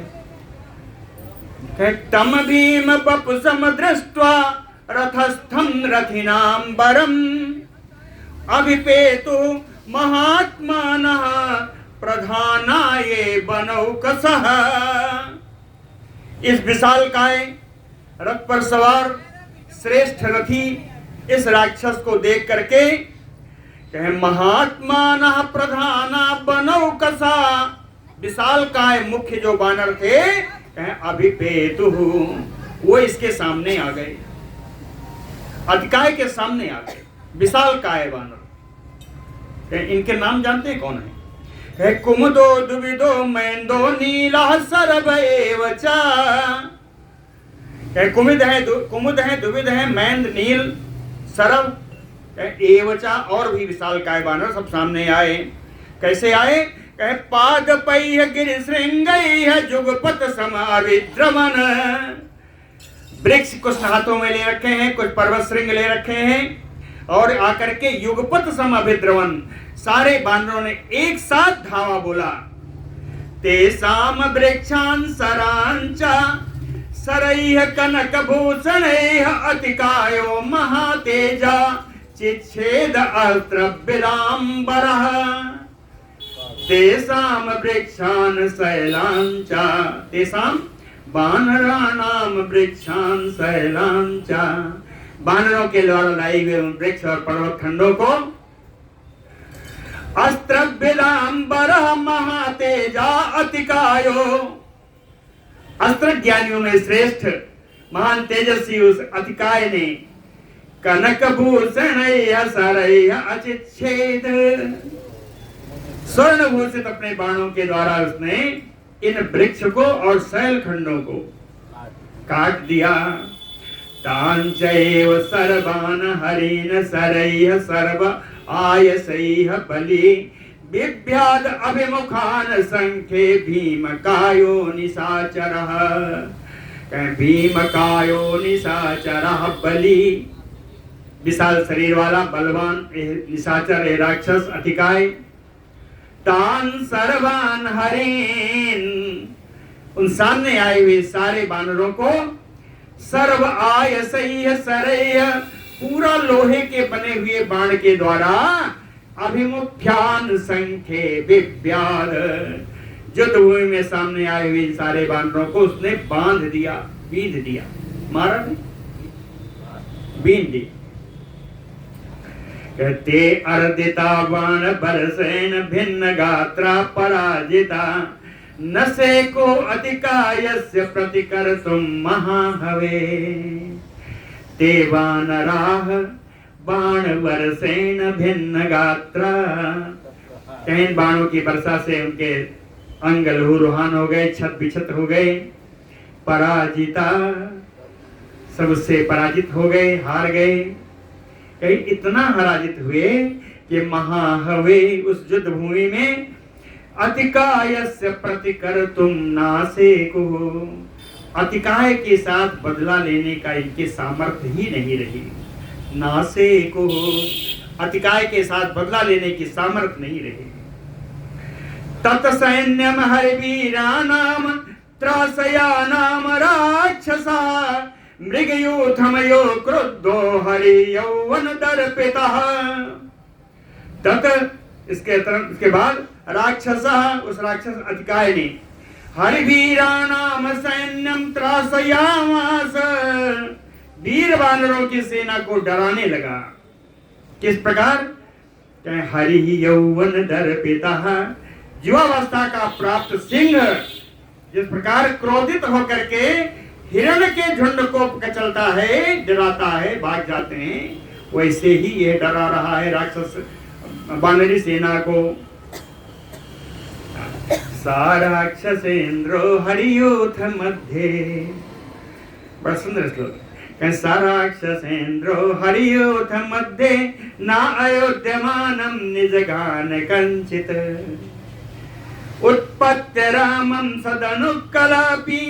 कह तम भीम बपुसम दृष्ट्वा रथस्थम रथिनाम बरम, अभिपेतु महात्मानः प्रधानाये बनौकसः। इस विशालकाय रथ पर सवार श्रेष्ठ रथी इस राक्षस को देख करके कहे महात्मानः प्रधाना बनौकसा, विशालकाय मुख्य जो बानर थे कहे अभिपेतु, वो इसके सामने आ गए, अतिकाय के सामने आ गए विशालकाय बानर। इनके नाम जानते हैं कौन है? कुमुदो दुविदो मैंदो नीला सरभ एव च। कुमुद है दुविद है मैंद नील सरभ एव च, और भी विशालकाय बानर सब सामने आए। कैसे आए? कहे पाद पैह गिर श्रृंगैः जुगपत समाविद्रमन, वृक्ष कुछ हाथों में ले रखे हैं, कुछ पर्वत श्रृंग ले रखे हैं, और आकर के युगपत समाविद्रमन सारे बानरों ने एक साथ धावा बोला। तेसाम वृक्षान सरांचा सरैः कनक भूषणैः अतिकायो महातेजा चिच्छेद अस्त्र विलांबरः, तेसाम वृक्षान शैलांचा, तेसाम बानराणाम वृक्षान शैलांचा, बानरों के द्वारा लाई हुए उन वृक्ष और पर्वत खंडों को अस्त्र विलांबरः महातेजा अतिकायो, अस्त्र ज्ञानियों में श्रेष्ठ महान तेजस्वी उस अतिकाय ने कनक भूषणैः सरैः अचिच्छेद, स्वर्ण भूषित अपने बाणों के द्वारा उसने इन वृक्ष को और शैल खंडों को काट दिया। तांचैव सर्वान हरिन सरैः सर्व आयसैः बलि बिभ्याद अभिमुखान संख्ये भीमकायो निशाचरः, भीमकायो निशाचरः बलि, विशाल शरीर वाला बलवान निशाचर है राक्षस अतिकाय। तान सर्वान हरिन, उन सामने आए हुए सारे बानरों को सर्व आयसैः सरैः, पूरा लोहे के बने हुए बाण के द्वारा अभिमुख्यान संख्ये विभ्याद, युद्ध भूमि में सामने आए हुए सारे बानरों को उसने बांध दिया, बींध दिया, मारा नहीं, बींध दिया। कहते अर्दिता बाण बरसेन भिन्न गात्रा पराजिता, नसे को अतिकायस्य प्रतिकर्तुम महाहवे, ते वानराः बाण वर्षेण भिन्न गात्रा, कहीं बाणों की वर्षा से उनके अंग लहूलुहान हो गए, छत बिछत हो गए, पराजिता सब उससे पराजित हो गए, हार गए। कहीं इतना पराजित हुए कि महाहवे उस युद्ध भूमि में अतिकायस्य प्रतिकर्तुम नासेको, अतिकाय के साथ बदला लेने का इनके सामर्थ्य ही नहीं रही। नासेको, अतिकाय के साथ बदला लेने की सामर्थ्य नहीं रही। तत्सैन्यम हरिवीरानाम त्रासयानाम राक्षसा मृगयूथमयो क्रुद्धो हरि यौवन दर्पितः। तत् इसके बाद राक्षस, उस राक्षस अतिकाय ने हरिवीराणाम सैन्यम त्रासयामास, वीर वानरों की सेना को डराने लगा। किस प्रकार? हरि यौवन दर्पितः, युवावस्था का प्राप्त सिंह जिस प्रकार क्रोधित होकर के हिरण के झुंड को कचलता है, डराता है, भाग जाते हैं, वैसे ही ये डरा रहा है राक्षस वानरी सेना को। सा राक्षसेन्द्रो हरियूथ मध्ये, बड़ा सुंदर श्लोक। सा राक्षसेन्द्रो हरियूथ मध्ये न अयोध्यमानं निजगान कंचित, उत्पत्य रामं सदनुकलापि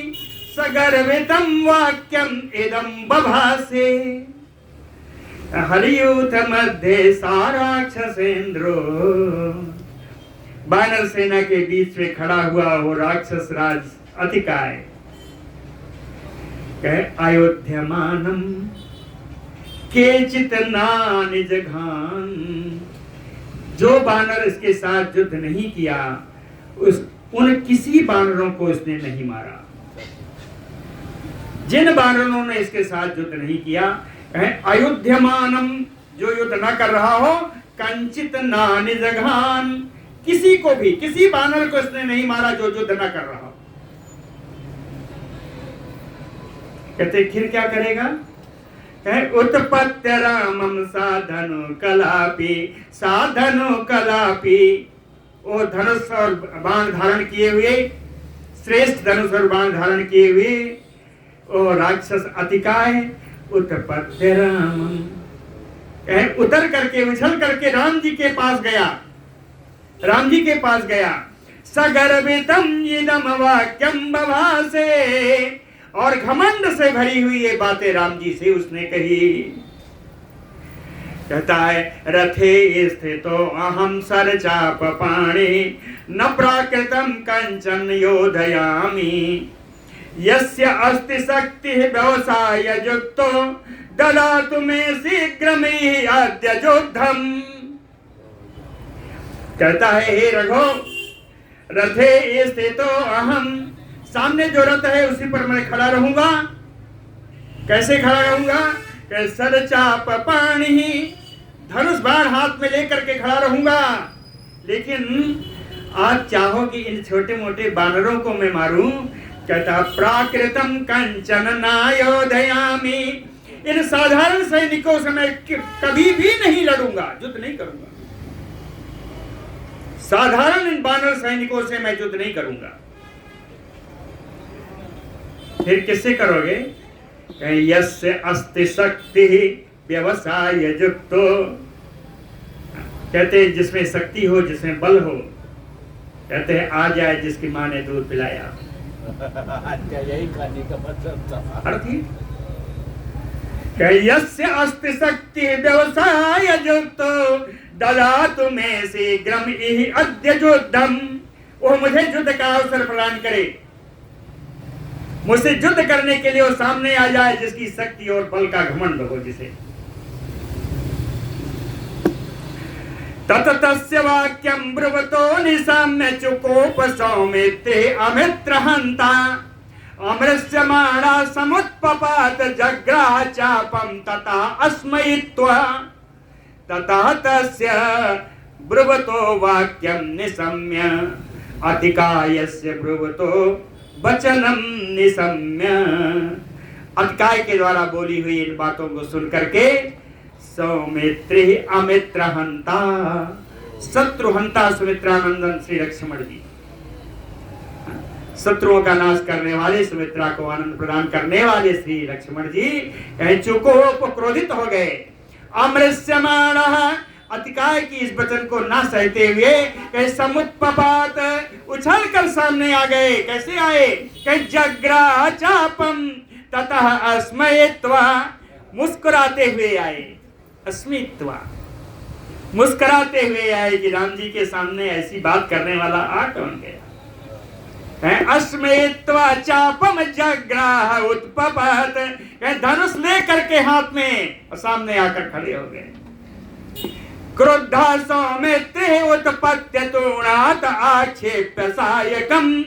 सगर्वितं वाक्यम इदं बभासे। हरियूथ मध्ये सा राक्षसेन्द्रो, वानर सेना के बीच में खड़ा हुआ वो राक्षस राज अतिकाय कहे अयोध्यमानम केचित निज घान, जो बानर इसके साथ युद्ध नहीं किया उन किसी बानरों को इसने नहीं मारा। जिन बानरों ने इसके साथ युद्ध नहीं किया, अयोध्यमानम, जो युद्ध न कर रहा हो, कंचित निज घान, किसी को भी, किसी बानर को इसने नहीं मारा जो युद्ध न कर रहा हो। कहते फिर क्या करेगा? उत्पत्य रामम साधनु कलापि, साधनु कलापि, वो धनुष और बाण धारण किए हुए, श्रेष्ठ धनुष और बाण धारण किए हुए वो राक्षस अतिकाय उत्पत्य रामम, उतर करके, उछल करके राम जी के पास गया, राम जी के पास गया। सगर्वितम इदम वाक्यम बभासे, और घमंड से भरी हुई ये बातें राम जी से उसने कही। कहता है रथे स्थितो अहम सरचाप पाणि, न प्राकृतम कंचन योधयामि, यस्य अस्ति शक्ति व्यवसाय युक्तो ददातु मे शीघ्रमेहि अद्य युद्धम। कहता है हे रघो, रथे स्थितो अहम, सामने जो रथ है उसी पर मैं खड़ा रहूंगा। कैसे खड़ा रहूंगा? सरचाप पाणि, धनुष बाण हाथ में लेकर के खड़ा रहूंगा। लेकिन आप चाहो कि इन छोटे मोटे बानरों को मैं मारूं, कहता प्राकृतम कंचन नायोधयामि, इन साधारण सैनिकों से मैं कभी भी नहीं लड़ूंगा, युद्ध नहीं करूंगा। साधारण इन बानर सैनिकों से मैं युद्ध नहीं करूंगा। फिर किससे करोगे? यस्य अस्ति शक्ति व्यवसाय युक्तो, कहते हैं जिसमें शक्ति हो, जिसमें बल हो। कहते हैं आ जाए जिसकी माँ ने दूध पिलाया। यही खाने का मतलब था। अर्थ यस्य अस्ति शक्ति व्यवसाय युक्तो ददातु मे शीघ्रम इहि अद्य युद्धम, वो मुझे युद्ध का अवसर प्रदान करे, मुझसे युद्ध करने के लिए वो सामने आ जाए जिसकी शक्ति और बल का घमंड हो। जिसे ततस्य वाक्यम ब्रुवतो निशाम्य चुकोप सौमित्रे अमित्र हंता, अमृष्यमाणा समुत्पपात जग्राह चापम तथा अस्मयित्वा, ततः तस्य ब्रुवतो वाक्यम निशम्य, अतिकायस्य ब्रुवतो वचनम निशम्य। अतिकाय के द्वारा बोली हुई इन बातों को सुन करके सौमित्रि अमित्र हंता, शत्रु हंता सुमित्रानंदन श्री लक्ष्मण जी, शत्रुओं का नाश करने वाले, सुमित्रा को आनंद प्रदान करने वाले श्री लक्ष्मण जी चुकोप क्रोधित हो गए। अमृष्यमाणः, अतिकाय की इस वचन को ना सहते हुए कहे समुत्पपात, उछल कर सामने आ गए। कैसे आए? कहे जग्राह चापम ततः अस्मयित्वा, मुस्कुराते हुए आए। अस्मित्वा, मुस्कुराते हुए आए कि राम जी के सामने ऐसी बात करने वाला आ कौन गया। अस्मेत्वा चापम जग्राह उत्पपत, धनुष लेकर के हाथ में और सामने आकर खड़े हो गए। क्रुद्धा सौमित्रे उत्पत्य तूणात आक्षेप्य सायकम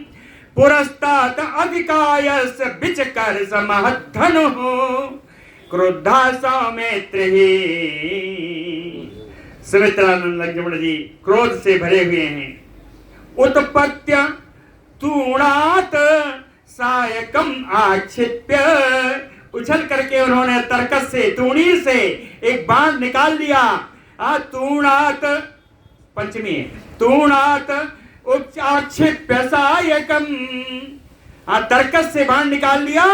पुरस्तात् अधिकायस्य विचकर समहद्धनुः। क्रुद्धा सौमित्रे, सुमित्रानंद लक्ष्मण जी क्रोध से भरे हुए हैं। उत्पत्य तूणात सायकम आक्षिप्य, उछल करके उन्होंने तर्कस से, तूणी से एक बाण निकाल लिया। तूणात पंचमी, तूणात आक्षिप्य सायकम, तर्कस से बाण निकाल लिया।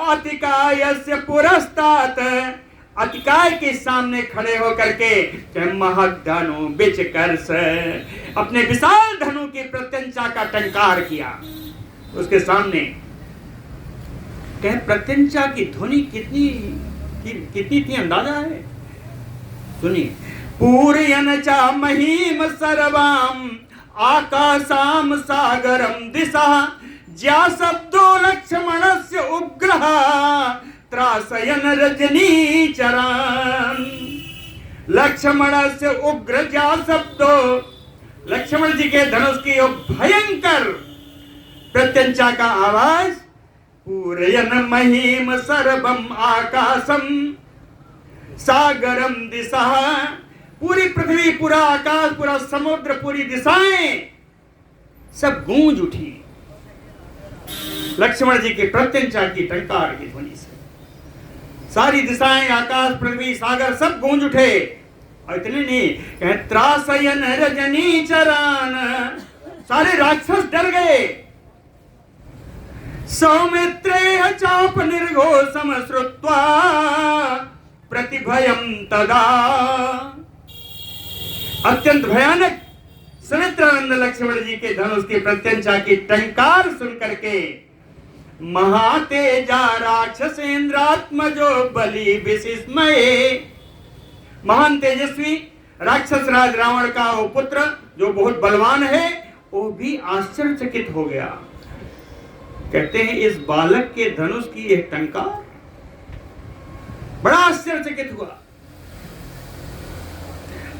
अतिकायस्य पुरस्तात्, अतिकाय के सामने खड़े होकर के महद्धनु विचकर्ष, अपने विशाल धनु की प्रत्यंचा का टंकार किया उसके सामने। प्रत्यंचा की ध्वनि कितनी थी अंदाजा है? सुनिए। पूरयन चा महीम सर्वाम आकाशाम सागरम दिशा, ज्या शब्दो लक्ष्मणस्य उग्रः त्रासयन रजनीचरान्। लक्ष्मण से उग्र जा शब्दो, लक्ष्मण जी के धनुष की भयंकर प्रत्यंचा का आवाज। पूरयन महीम सर्वम आकाशम सागरम दिशा, पूरी पृथ्वी, पूरा आकाश, पूरा समुद्र, पूरी दिशाएं सब गूंज उठी लक्ष्मण जी के प्रत्यंचा की टंकार की ध्वनि से। सारी दिशाएं, आकाश, पृथ्वी, सागर सब गूंज उठे। और इतने नहीं, त्रासयन रजनीचरान्, सारे राक्षस डर गए। सौमित्रेह चाप निर्घोषम श्रुत्वा प्रतिभयम तदा, अत्यंत भयानक सुमित्रानंद लक्ष्मण जी के धनुष की प्रत्यंचा की टंकार सुन करके महातेजा राक्षसेन्द्रात्मजो बलि विस्मये, महान तेजस्वी राक्षस राज रावण का वो पुत्र जो बहुत बलवान है, वो भी आश्चर्यचकित हो गया। कहते हैं इस बालक के धनुष की एक टंकार, बड़ा आश्चर्यचकित हुआ।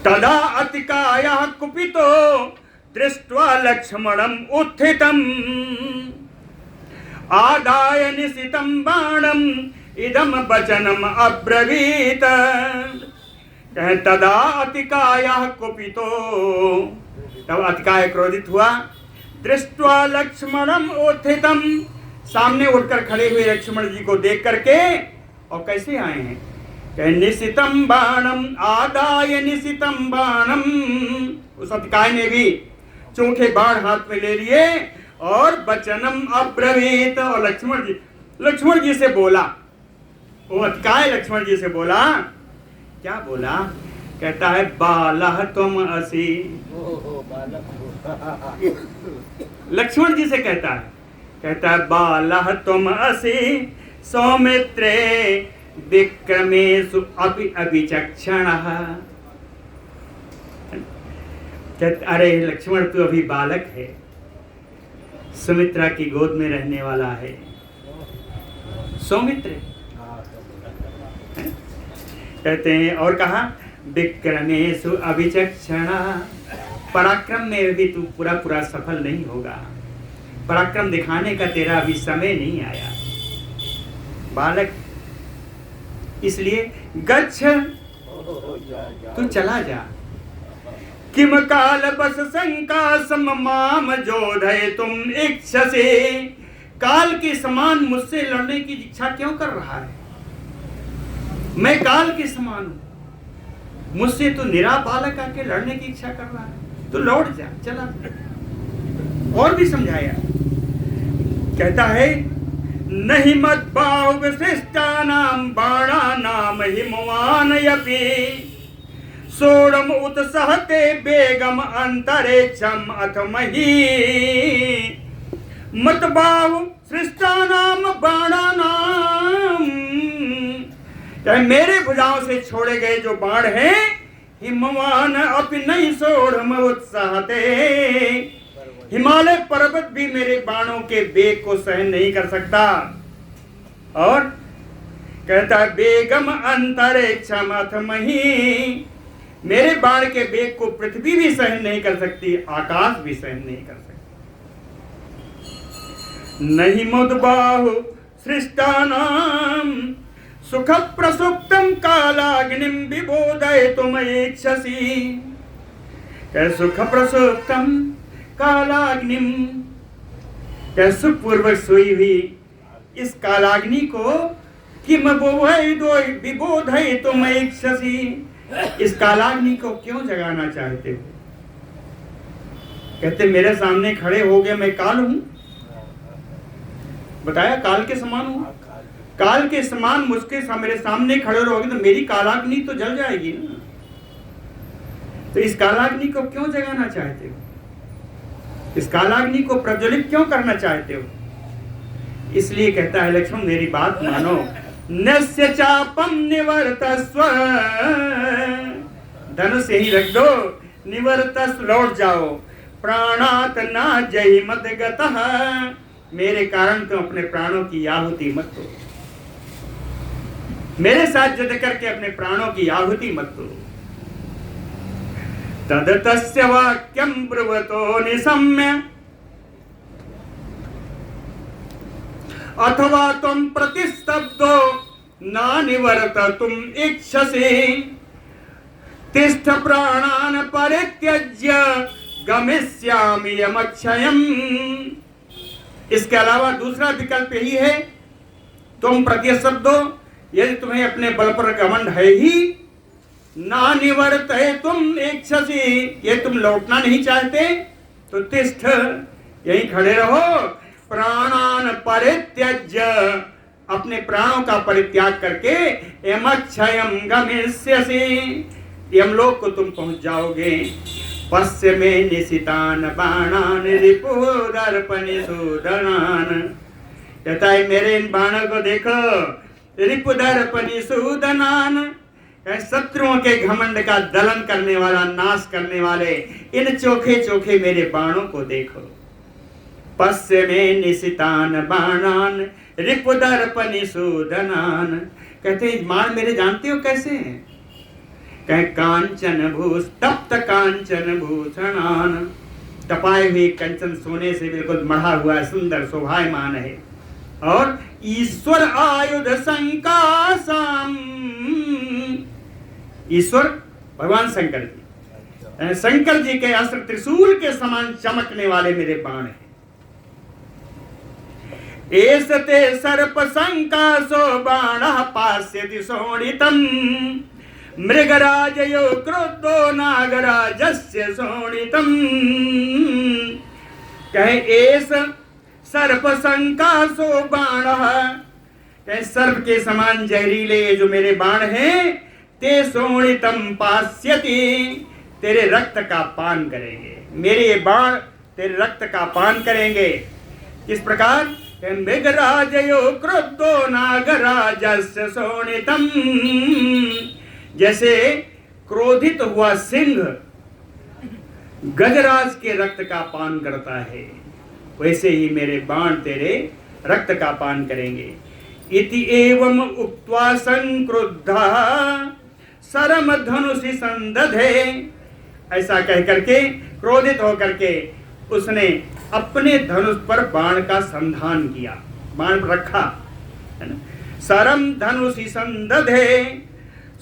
तदा अतिकायः कुपितो दृष्ट्वा लक्ष्मणम् उत्थितम् आदाय निशितं बाणम् इदं वचनम् अब्रवीत। तदा अतिकायः कुपितो, तब अतिकाय क्रोधित हुआ। दृष्ट्वा लक्ष्मणम् उत्थितम्, सामने उठकर खड़े हुए लक्ष्मण जी को देख करके, और कैसे आए हैं? निशितम बाणम आदाय निशितम बाणम, उस अतिकाय ने भी चोखे बाण हाथ में ले लिए और वचनम अब्रवीत, और लक्ष्मण जी से बोला। वो अतिकाय लक्ष्मण जी से बोला, क्या बोला? कहता है बालः तुम असि। लक्ष्मण जी से कहता है बालः तुम असि सौमित्रे विक्रमेषु अपि अविचक्षणः। अरे लक्ष्मण तू अभी बालक है, सुमित्रा की गोद में रहने वाला है। सौमित्र कहते हैं, और कहा विक्रमेषु अविचक्षणः, पराक्रम में भी तू पूरा सफल नहीं होगा, पराक्रम दिखाने का तेरा अभी समय नहीं आया, बालक। इसलिए गच्छ, तू चला जा। किम काल बस शंका सम माम जोधय तुम इच्छसे, काल के समान मुझसे लड़ने की इच्छा क्यों कर रहा है? मैं काल के समान हूं, मुझसे तू निरा बालक आके लड़ने की इच्छा कर रहा है, तो लौट जा, चला। और भी समझाया, कहता है नहीं मत बाहु विशिष्टानाम बाणानाम हिमवानयपि सोड़म उत्सहते बेगम अंतरिक्षम अथ मही। मत बाहु सृष्टानाम बाणानाम, मेरे भुजाओं से छोड़े गए जो बाण हैं, हिमवान अपि नहीं सोड़म उत्साहते, हिमालय पर्वत भी मेरे बाणों के वेग को सहन नहीं कर सकता। और कहता है बेगम अंतरिक्षम अथ मही, मेरे बाण के वेग को पृथ्वी भी सहन नहीं कर सकती, आकाश भी सहन नहीं कर सकती। नहीं मुद्बाहु सृष्टानाम सुख प्रसुप्तम कालाग्निम विबोधयितुम इच्छसि। सुख प्रसुप्तम कालाग्निम, सुखपूर्वक सोई हुई इस कालाग्नि को कि विबोधयितुम इच्छसि, इस कालाग्नि को क्यों जगाना चाहते हो? कहते मेरे सामने खड़े हो गए, मैं काल हूं, बताया काल के समान हूं, काल के समान मुझके मेरे सामने खड़े रहोगे तो मेरी कालाग्नि तो जल जाएगी ना। तो इस कालाग्नि को क्यों जगाना चाहते हो? इस कालाग्नि को प्रज्वलित क्यों करना चाहते हो? इसलिए कहता है लक्ष्मण मेरी बात मानो। नस्य चापम निवर्तस्व, धनुष यही रख दो, निवर्तस्व लौट जाओ, प्राणात ना जहि मद गतः, मेरे कारण तुम अपने प्राणों की आहुति मत दो, मेरे साथ युद्ध करके अपने प्राणों की आहुति मत दो। तदतस्य वाक्यम ब्रुवतो निशम्य अथवा तुम प्रतिस्तब्धो ना निवर्ततुम इच्छसि, तिष्ठ प्राणान परित्यज्य गमिष्यामि यमक्षयम्। इसके अलावा दूसरा विकल्प यही है, तुम प्रतिस्तब्ध हो, यदि तुम्हें अपने बल पर घमंड है ही, ना निवर्तय तुम इच्छसि, ये तुम लौटना नहीं चाहते, तो तिष्ठ यहीं खड़े रहो, प्राणान परित्यज्य, अपने प्राणों का परित्याग करके यमक्षयम् गमिष्यसि, यमलोक को तुम पहुंच जाओगे। पश्य में निशितान बाणान रिपुदर्पनिषूदनान, कहता है मेरे इन बाणों को देखो, रिपुदर्पनिषूदनान, शत्रुओं के घमंड का दलन करने वाला, नाश करने वाले इन चोखे चोखे मेरे बाणों को देखो। पश्य में निशितान बाणान रिपुदर्पनिषूदनान, कहते हैं बाण मेरे जानते हो कैसे हैं? कहे कांचन भूष तप्त कांचन भूषणान, तपाए हुए कंचन सोने से बिल्कुल मढ़ा हुआ सुंदर शोभायमान है। और ईश्वर आयुध संकासम, ईश्वर भगवान शंकर जी, शंकर जी के अस्त्र त्रिशूल के समान चमकने वाले मेरे बाण हैं। एसते सर्प संकासो बाणः पास्यति शोणितम्, मृगराजयो क्रोधो नागराजस्य शोणितम्। कहे एस सर्प संकासो बाणः, कहे सर्प के समान जहरीले जो मेरे बाण हैं, ते शोणितम् पास्यति, तेरे रक्त का पान करेंगे, मेरे ये बाण तेरे रक्त का पान करेंगे। किस प्रकार? मृगराजयो क्रोधो नागराजस्य शोणितम्, जैसे क्रोधित हुआ सिंह गजराज के रक्त का पान करता है, वैसे ही मेरे बाण तेरे रक्त का पान करेंगे। इति एवं उक्त्वा संक्रुद्धः सरम धनुषि संदधे, ऐसा कह करके क्रोधित होकर के उसने अपने धनुष पर बाण का संधान किया, बाण रखा, है ना। सरम धनुषि संदधे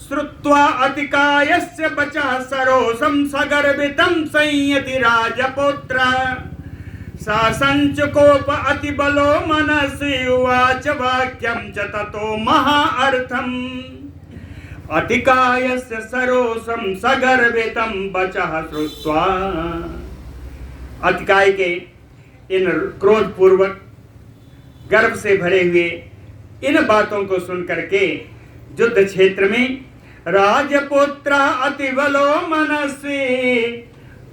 श्रुत्वा अतिकायस्य बचः सरोषं सगर्वितं संयति राजपुत्र, सा संचकोप अतिबलो मनसि उवाच वाक्यं च ततो महाअर्थम्। अतिकायस्य सरोषं सगर्वितं बचः श्रुत्वा, अतिकाय के इन क्रोध पूर्वक गर्व से भरे हुए इन बातों को सुन करके युद्ध क्षेत्र में राजपुत्र अतिबलो मनस्वी,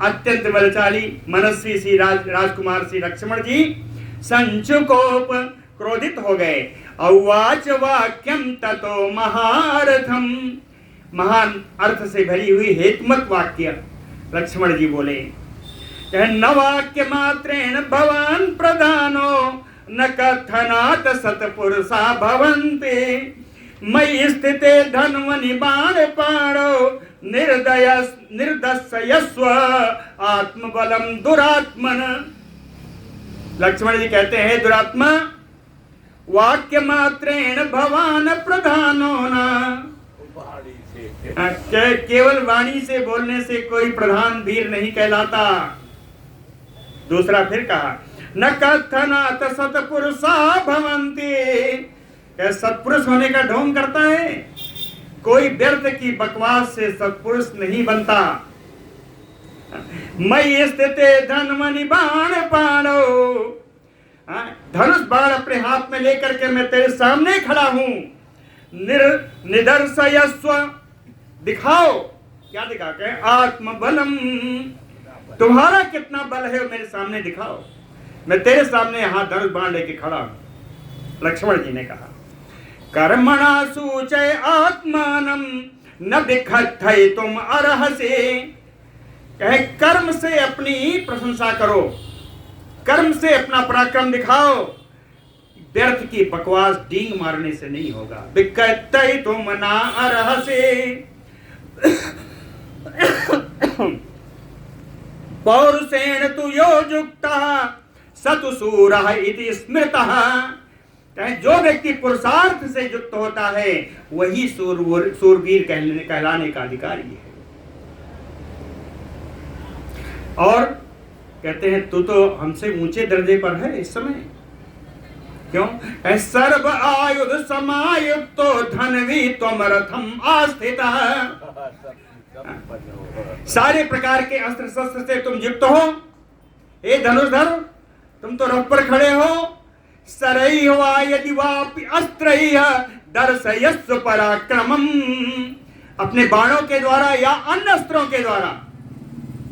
अत्यंत बलशाली मनस्वी श्री राजकुमार श्री लक्ष्मण जी संचुकोप क्रोधित हो गए। अवाच वाक्यम ततो महारथम, महान अर्थ से भरी हुई हेतुमत वाक्य लक्ष्मण जी बोले। न वाक्य मात्रेण भवान प्रधानो न कथनात् सत्पुरुषा भवन्ति मयि स्थिते धन्वनि बाणपाणो निर्दस्यस्व आत्मबलम दुरात्मन। लक्ष्मण जी कहते हैं दुरात्मा, वाक्य मात्रेण भवान प्रधानो न, केवल वाणी से बोलने से कोई प्रधान वीर नहीं कहलाता। दूसरा फिर कहा न कथनात् सत्पुरुषा भवन्ति, सत्पुरुष होने का ढोंग करता है, कोई व्यर्थ की बकवास से सत्पुरुष नहीं बनता। मयि स्थिते धन्वनि बाणपाणो, धनुष बाण अपने हाथ में लेकर के मैं तेरे सामने खड़ा हूं। निदर्शयस्व, दिखाओ, क्या दिखा के? आत्मबलम, तुम्हारा कितना बल है मेरे सामने दिखाओ, मैं तेरे सामने यहां धनुष बाण लेके खड़ा हूं। लक्ष्मण जी ने कहा कर्मणा सूचय आत्मानम न विखत्थय तुम अर्हसे, कहे कर्म से अपनी प्रशंसा करो, कर्म से अपना पराक्रम दिखाओ, व्यर्थ की बकवास डींग मारने से नहीं होगा। विखत्थय तुम ना अर्हसे पौरुषेण तु यो युक्तः सतु सूरः इति स्मृतः, जो व्यक्ति पुरुषार्थ से युक्त होता है वही सूरवीर कहलाने का अधिकारी है। और कहते हैं तू तो हमसे ऊंचे दर्जे पर है इस समय, क्यों? सर्व आयुध समायुक्तो धनवी त्वम रथम आस्थितः, सारे प्रकार के अस्त्र शस्त्र से तुम युक्त हो, हे धनुर्धर तुम तो रथ पर खड़े हो। सरैः वा यदि वापि अस्त्रैः दर्शयस्व पराक्रमम्, अपने बाणों के द्वारा या अन्य अस्त्रों के द्वारा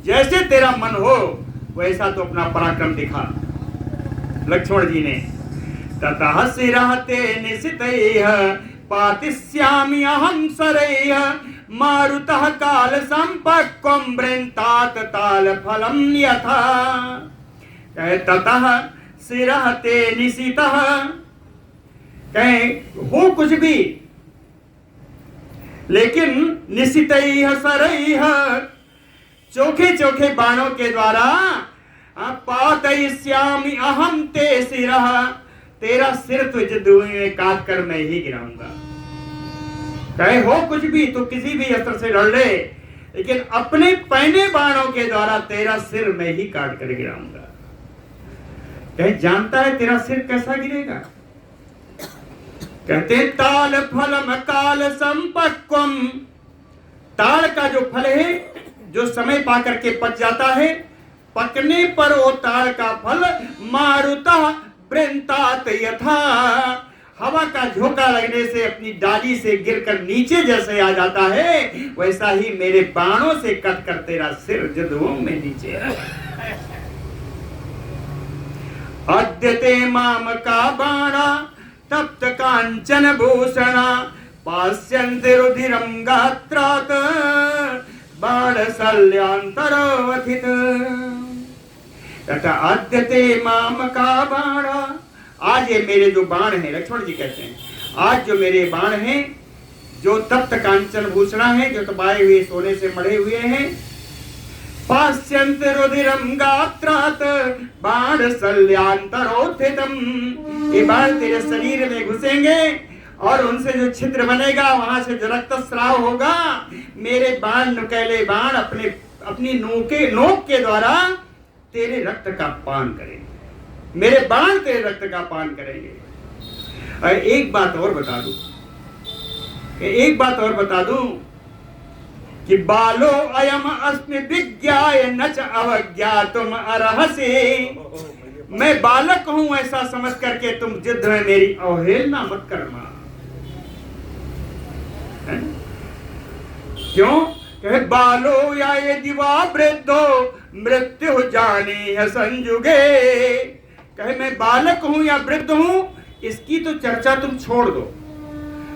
जैसे तेरा मन हो वैसा तो अपना पराक्रम दिखा। लक्ष्मण जी ने ततः शिरः ते निशितैः पातिष्यामि अहं सरैः मारुतः काल संपक्वं वृन्तात ताल फलम यथा, ततः शिरः ते निशितः, कहे हो कुछ भी लेकिन निशितैः सरैः, चोखे चोखे बाणों के द्वारा पातयिष्यामि अहं ते शिरः, तेरा सिर तुझे धुएं काट कर मैं ही गिराऊंगा। कहे हो कुछ भी, तो किसी भी अस्त्र से लड़ ले, लेकिन अपने पहने बाणों के द्वारा तेरा सिर मैं ही काट कर गिराऊंगा। कहे जानता है तेरा सिर कैसा गिरेगा? कहते ताल फलम काल संपक्वम, ताल का जो फल है जो समय पा करके पक जाता है, पकने पर वो ताल का फल मारुतः वृन्तात यथा, हवा का झोंका लगने से अपनी डाली से गिरकर नीचे जैसे आ जाता है, वैसा ही मेरे बाणों से कट कर तेरा सिर जदुओं में नीचे है। अद्यते माम का बाणा तप्त कांचन भूषणा पास्यन्ति रुधिरं गात्रात् बाण शल्यांतरवथित, तथा अद्यते माम का बाणा, आज ये मेरे जो बाण हैं, लक्ष्मण जी कहते हैं आज जो मेरे बाण हैं जो तप्त कांचन भूषणा है, जो तपाए हुए सोने से मढ़े हुए हैं, पास्यन्त रुधिरं गात्रात् बाण शल्यांतरोत्थितम्, ये बाण तेरे शरीर में घुसेंगे और उनसे जो छिद्र बनेगा वहां से जो रक्तस्राव होगा, मेरे बाण नुकीले बाण अपनी नोक के द्वारा तेरे रक्त का पान करेंगे, मेरे बाण तेरे रक्त का पान करेंगे। और एक बात और बता दूं कि बालो अयम अस्मि विज्ञाय न च अवज्ञातुम अर्हसि, मैं बालक हूं ऐसा समझ करके तुम युद्ध में मेरी अवहेलना मत करना। क्यों? कहे बालो या यदि वा वृद्धो मृत्यु जाने संयुगे, कहे मैं बालक हूं या वृद्ध हूं इसकी तो चर्चा तुम छोड़ दो,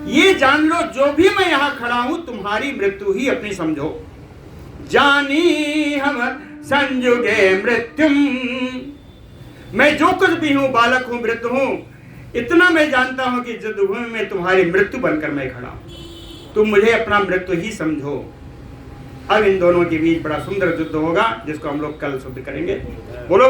ये जान लो जो भी मैं यहां खड़ा हूं तुम्हारी मृत्यु ही अपनी समझो। जानी हम संयुगे मृत्युम। मैं जो कुछ भी हूं, बालक हूं, वृद्ध हूं, इतना मैं जानता हूं कि युद्धभूमि में तुम्हारी मृत्यु बनकर मैं खड़ा हूं। तुम मुझे अपना मृत्यु ही समझो। अब इन दोनों के बीच बड़ा सुंदर युद्ध होगा, जिसको हम लोग कल शुद्ध करेंगे। बोलो